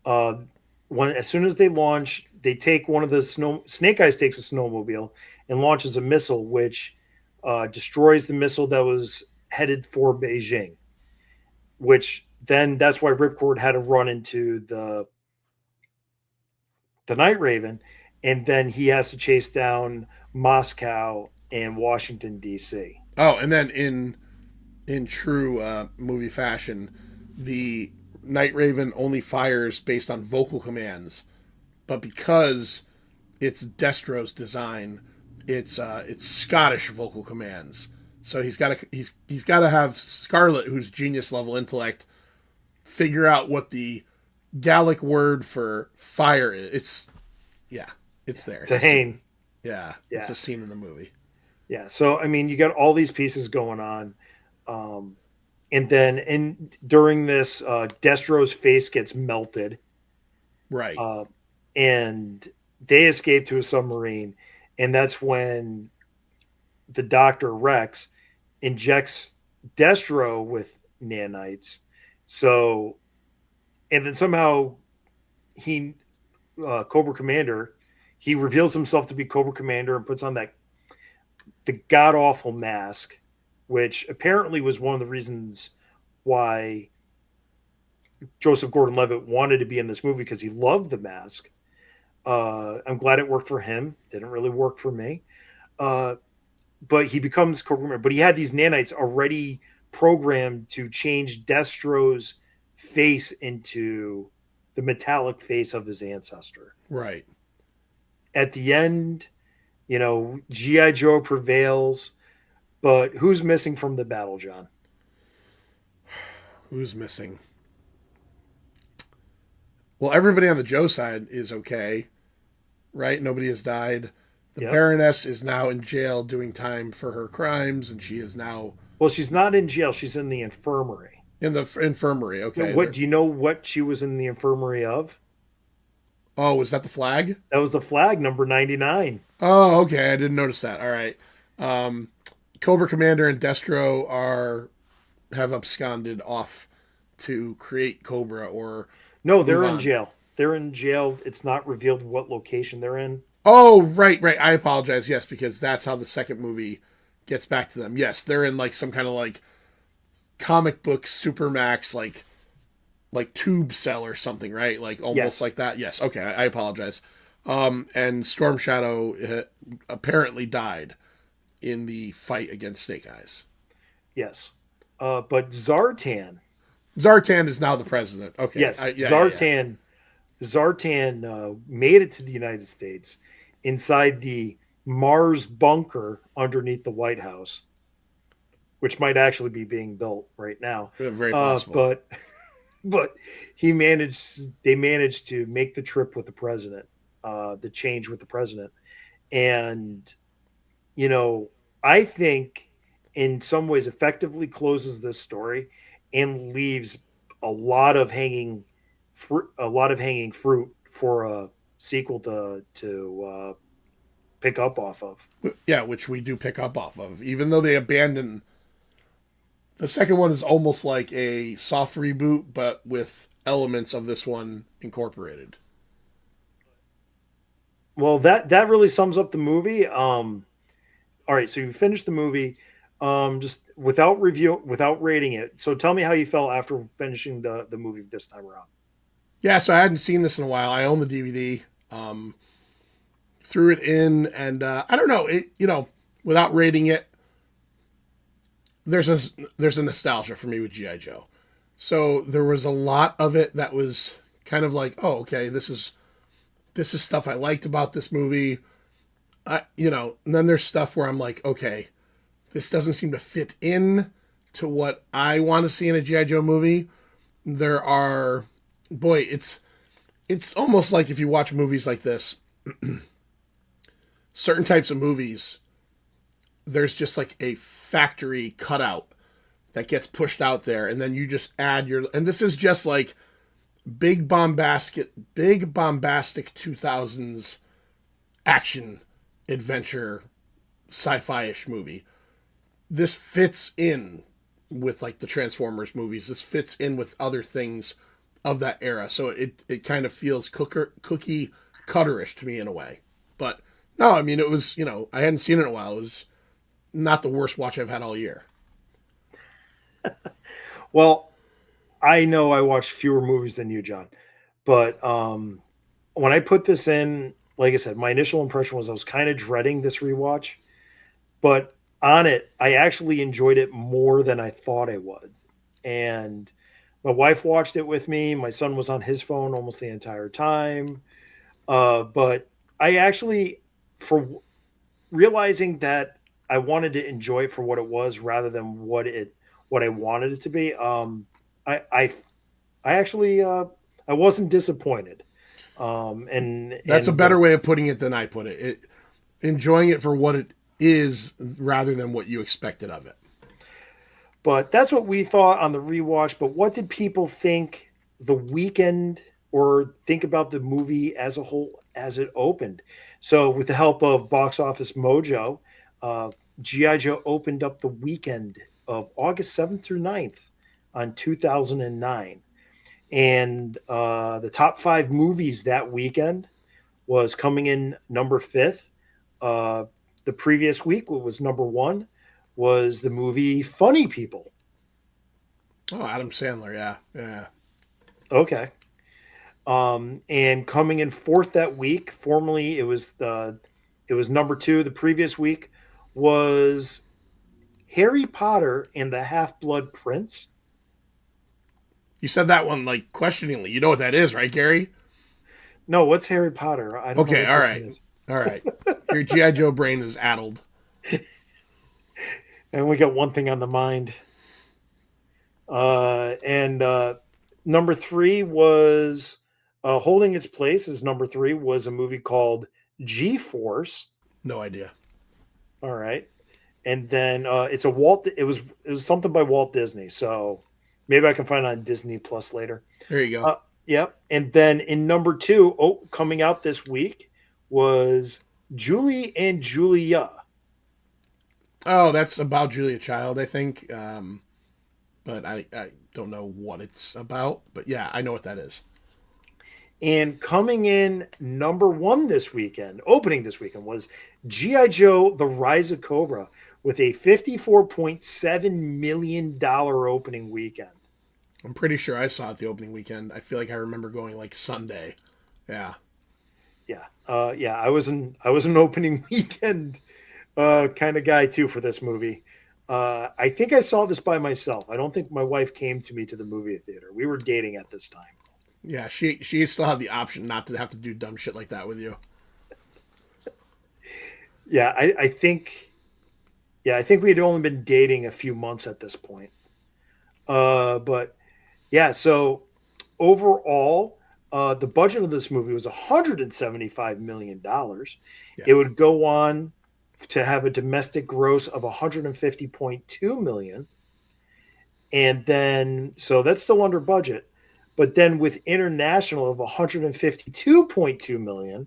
Uh, as soon as they launch, they take one of the Snake Eyes takes a snowmobile and launches a missile, which destroys the missile that was headed for Beijing. Which then that's why Ripcord had to run into the Night Raven, and then he has to chase down Moscow and Washington D.C. oh, and then in true movie fashion, the Night Raven only fires based on vocal commands, but because it's Destro's design, it's Scottish vocal commands. So he's got to have Scarlet, who's genius level intellect, figure out what the Gallic word for fire is. It's there. It's Tahane. it's Yeah. a scene in the movie. Yeah. So I mean, you got all these pieces going on, and then during this, Destro's face gets melted, Right. uh, and they escape to a submarine, and that's when the Doctor Rex injects Destro with nanites. So, and then somehow he, Cobra Commander, he reveals himself to be Cobra Commander and puts on the god awful mask, which apparently was one of the reasons why Joseph Gordon-Levitt wanted to be in this movie, because he loved the mask. I'm glad it worked for him. Didn't really work for me. Uh, but he becomes Cobra Commander. But he had these nanites already programmed to change Destro's face into the metallic face of his ancestor. Right. At the end, G.I. Joe prevails, but who's missing from the battle, John? Who's missing? Well, everybody on the Joe side is okay, right? Nobody has died. The Yep. Baroness is now in jail doing time for her crimes, and she is now Well, she's not in jail. She's in the infirmary. in the infirmary. Okay. What do you know what she was in the infirmary of? Oh, is that the flag? That was the flag, number 99. Oh, okay. I didn't notice that. All right. Um, Cobra Commander and Destro have absconded off to create Cobra or No, move they're in on. jail. They're in jail. It's not revealed what location they're in. Oh, right, right. I apologize. Yes, because that's how the second movie gets back to them. Yes, they're in like some kind of like comic book supermax like tube cell or something, right? Like almost Yes. like that. Yes. Okay, I apologize. And Storm Shadow apparently died in the fight against Snake Eyes. Yes. But Zartan, Zartan is now the president. Okay. yes, Yeah. Zartan made it to the United States inside the Mars bunker underneath the White House, which might actually be being built right now. Very possible. But they managed to make the trip with the president, the change with the president. And, I think in some ways effectively closes this story and leaves a lot of hanging fruit for a sequel to pick up off of. Yeah, which we do pick up off of. Even though they abandon the second one is almost like a soft reboot, but with elements of this one incorporated. Well, that really sums up the movie. All right, so you finished the movie, just without rating it. So tell me how you felt after finishing the movie this time around. Yeah, so I hadn't seen this in a while. I own the DVD. Threw it in, and I don't know. Without rating it, there's a nostalgia for me with GI Joe. So there was a lot of it that was kind of like, oh, okay, this is stuff I liked about this movie. And then there's stuff where I'm like, okay, this doesn't seem to fit in to what I want to see in a GI Joe movie. There are, boy, It's almost like if you watch movies like this, certain types of movies, there's just like a factory cutout that gets pushed out there, and then you just add your. And this is just like big bombastic 2000s action adventure sci-fi-ish movie. This fits in with like the Transformers movies. This fits in with other things of that era. So it kind of feels cookie cutterish to me in a way. But no, I mean it was, I hadn't seen it in a while. It was not the worst watch I've had all year. Well, I know I watched fewer movies than you, John, but when I put this in, like I said, my initial impression was I was kind of dreading this rewatch, but on it, I actually enjoyed it more than I thought I would. And my wife watched it with me. My son was on his phone almost the entire time. But I actually, for realizing that I wanted to enjoy it for what it was rather than what I wanted it to be. I I, I actually I wasn't disappointed. That's a And better way of putting it than I put it. Enjoying it for what it is rather than what you expected of it. But that's what we thought on the rewatch. But what did people think the weekend or think about the movie as a whole as it opened? So, with the help of Box Office Mojo, uh, G.I. Joe opened up the weekend of August 7th through 9th on 2009. And the top five movies that weekend was coming in number fifth. Uh, the previous week, what was number one, was the movie Funny People. Oh, Adam Sandler, yeah, yeah. Okay. And coming in fourth that week, formerly it was number two. The previous week was Harry Potter and the Half Blood Prince. You said that one like questioningly. You know what that is, right, Gary? No, what's Harry Potter? I don't know Okay, what all this right, is. all right. Your GI Joe brain is addled. I only got one thing on the mind. And number three was holding its place as number three was a movie called G Force. No idea. All right. And then it's a Walt. It was something by Walt Disney. So maybe I can find it on Disney Plus later. There you go. Yep. And then in number two, coming out this week was Julie and Julia. Oh, that's about Julia Child, I think. But I don't know what it's about. But yeah, I know what that is. And coming in number one this weekend, opening this weekend, was G.I. Joe, The Rise of Cobra, with a $54.7 million opening weekend. I'm pretty sure I saw it the opening weekend. I feel like I remember going like Sunday. Yeah. Yeah. I was an opening weekend kind of guy too for this movie. I think I saw this by myself. I don't think my wife came to me to the movie theater. We were dating at this time. Yeah, she still had the option not to have to do dumb shit like that with you. Yeah, I think I think we had only been dating a few months at this point. But yeah, so overall, the budget of this movie was $175 million. Yeah. It would go on to have a domestic gross of 150.2 million, and then so that's still under budget. But then with international of 152.2 million,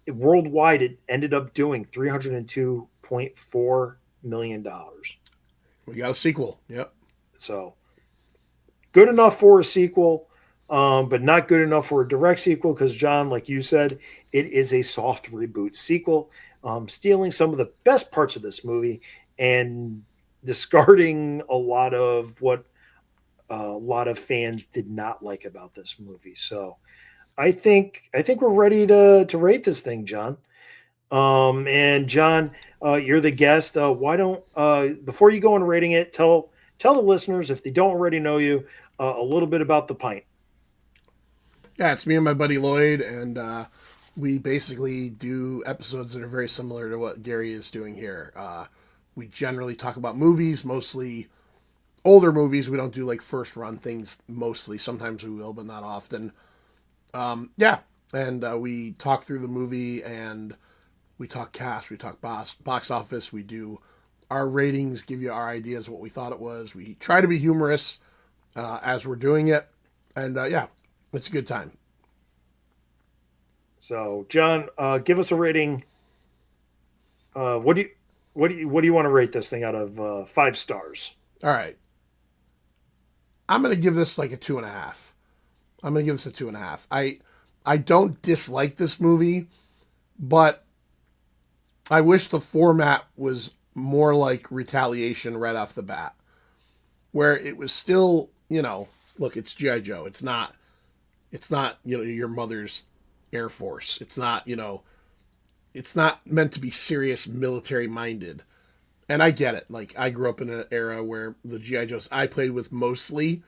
worldwide it ended up doing $302.4 million. We got a sequel. Yep. So good enough for a sequel, but not good enough for a direct sequel because, John, like you said, it is a soft reboot sequel, stealing some of the best parts of this movie and discarding a lot of what a lot of fans did not like about this movie. So I think we're ready to rate this thing, John. And John, you're the guest. Why don't before you go on rating it, tell the listeners if they don't already know you a little bit about the pint. Yeah, it's me and my buddy Lloyd, and we basically do episodes that are very similar to what Gary is doing here. We generally talk about movies, mostly older movies. We don't do like first run things mostly. Sometimes we will, but not often. Yeah, and we talk through the movie, and we talk cast, we talk box office, we do our ratings, give you our ideas of what we thought it was. We try to be humorous as we're doing it, and yeah, it's a good time. So, John, give us a rating. What do you what do you want to rate this thing out of 5 stars? All right, I'm gonna give this like a 2.5. I'm gonna give this a 2.5. I don't dislike this movie, but I wish the format was more like Retaliation right off the bat, where it was still, look, it's GI Joe. It's not your mother's Air Force. It's not meant to be serious military minded. And I get it. Like I grew up in an era where the GI Joes I played with mostly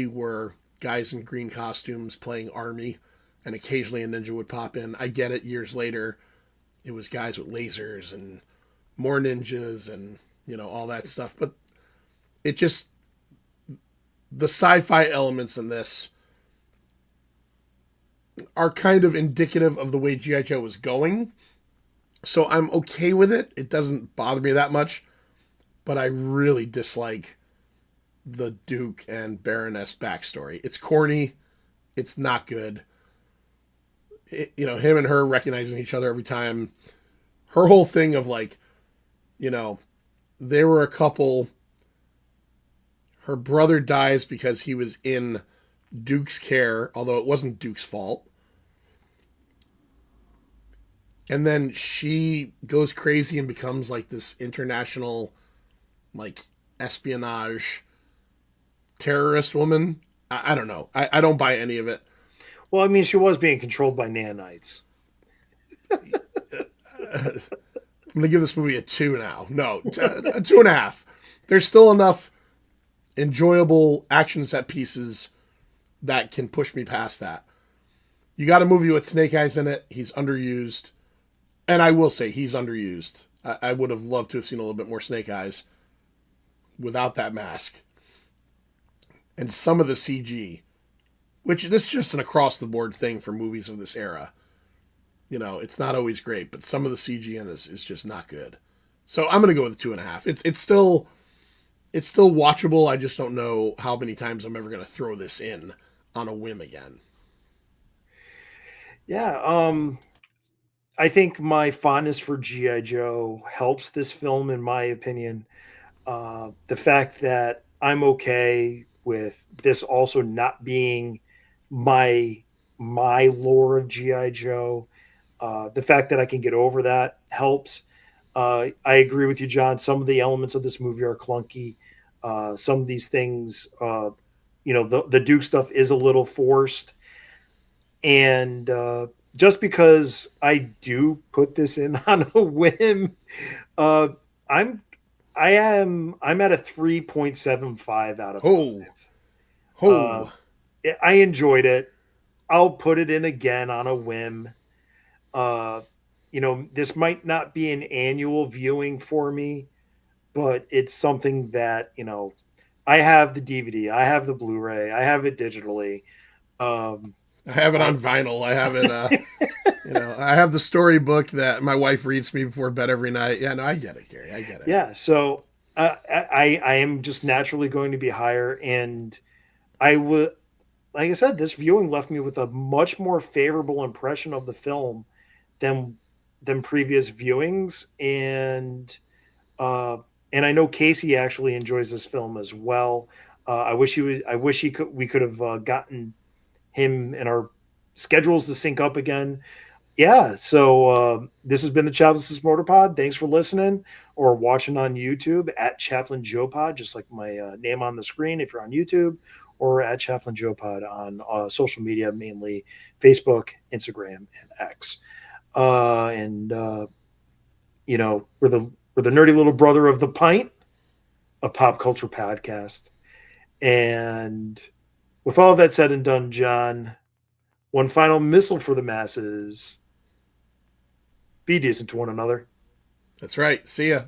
were guys in green costumes playing army, and occasionally a ninja would pop in. I get it. Years later, it was guys with lasers and more ninjas and all that stuff. But it just the sci-fi elements in this are kind of indicative of the way GI Joe was going. So I'm okay with it. It doesn't bother me that much, but I really dislike the Duke and Baroness backstory. It's corny. It's not good. Him and her recognizing each other every time. Her whole thing of like, you know, they were a couple. Her brother dies because he was in Duke's care, although it wasn't Duke's fault. And then she goes crazy and becomes like this international, like, espionage terrorist woman. I don't know. I don't buy any of it. Well, I mean, she was being controlled by nanites. I'm gonna give this movie a 2 now. No, a 2.5. There's still enough enjoyable action set pieces that can push me past that. You got a movie with Snake Eyes in it. He's underused, and I will say he's underused. I would have loved to have seen a little bit more Snake Eyes without that mask, and some of the CG, which this is just an across the board thing for movies of this era. It's not always great, but some of the CG in this is just not good. So I'm gonna go with a 2.5. It's still watchable. I just don't know how many times I'm ever gonna throw this in on a whim again. Yeah, I think my fondness for GI Joe helps this film, in my opinion. The fact that I'm okay with this also not being my my lore of GI Joe. The fact that I can get over that helps. I agree with you, John. Some of the elements of this movie are clunky. Some of these things, the Duke stuff is a little forced, and just because I do put this in on a whim, uh, I'm I'm at a 3.75 out of Oh, 5. oh, I enjoyed it. I'll put it in again on a whim. Uh, this might not be an annual viewing for me, but it's something that, I have the DVD, I have the Blu-ray, I have it digitally. Um, I have it I, on vinyl. I have it. I have the storybook that my wife reads to me before bed every night. Yeah, no, I get it, Gary. I get it. yeah, so I am just naturally going to be higher, and I would, like I said, this viewing left me with a much more favorable impression of the film than previous viewings, uh, and I know Casey actually enjoys this film as well. I wish he would. I wish he could. We could have gotten him and our schedules to sync up again. Yeah. So this has been the Chaplain's Motor Pod. Thanks for listening or watching on YouTube at Chaplain Joe Pod, just like my name on the screen if you're on YouTube, or at Chaplain Joe Pod on social media, mainly Facebook, Instagram, and X. And we're the nerdy little brother of the Pint, a pop culture podcast. And with all that said and done, John, one final missile for the masses: be decent to one another. That's right. See ya.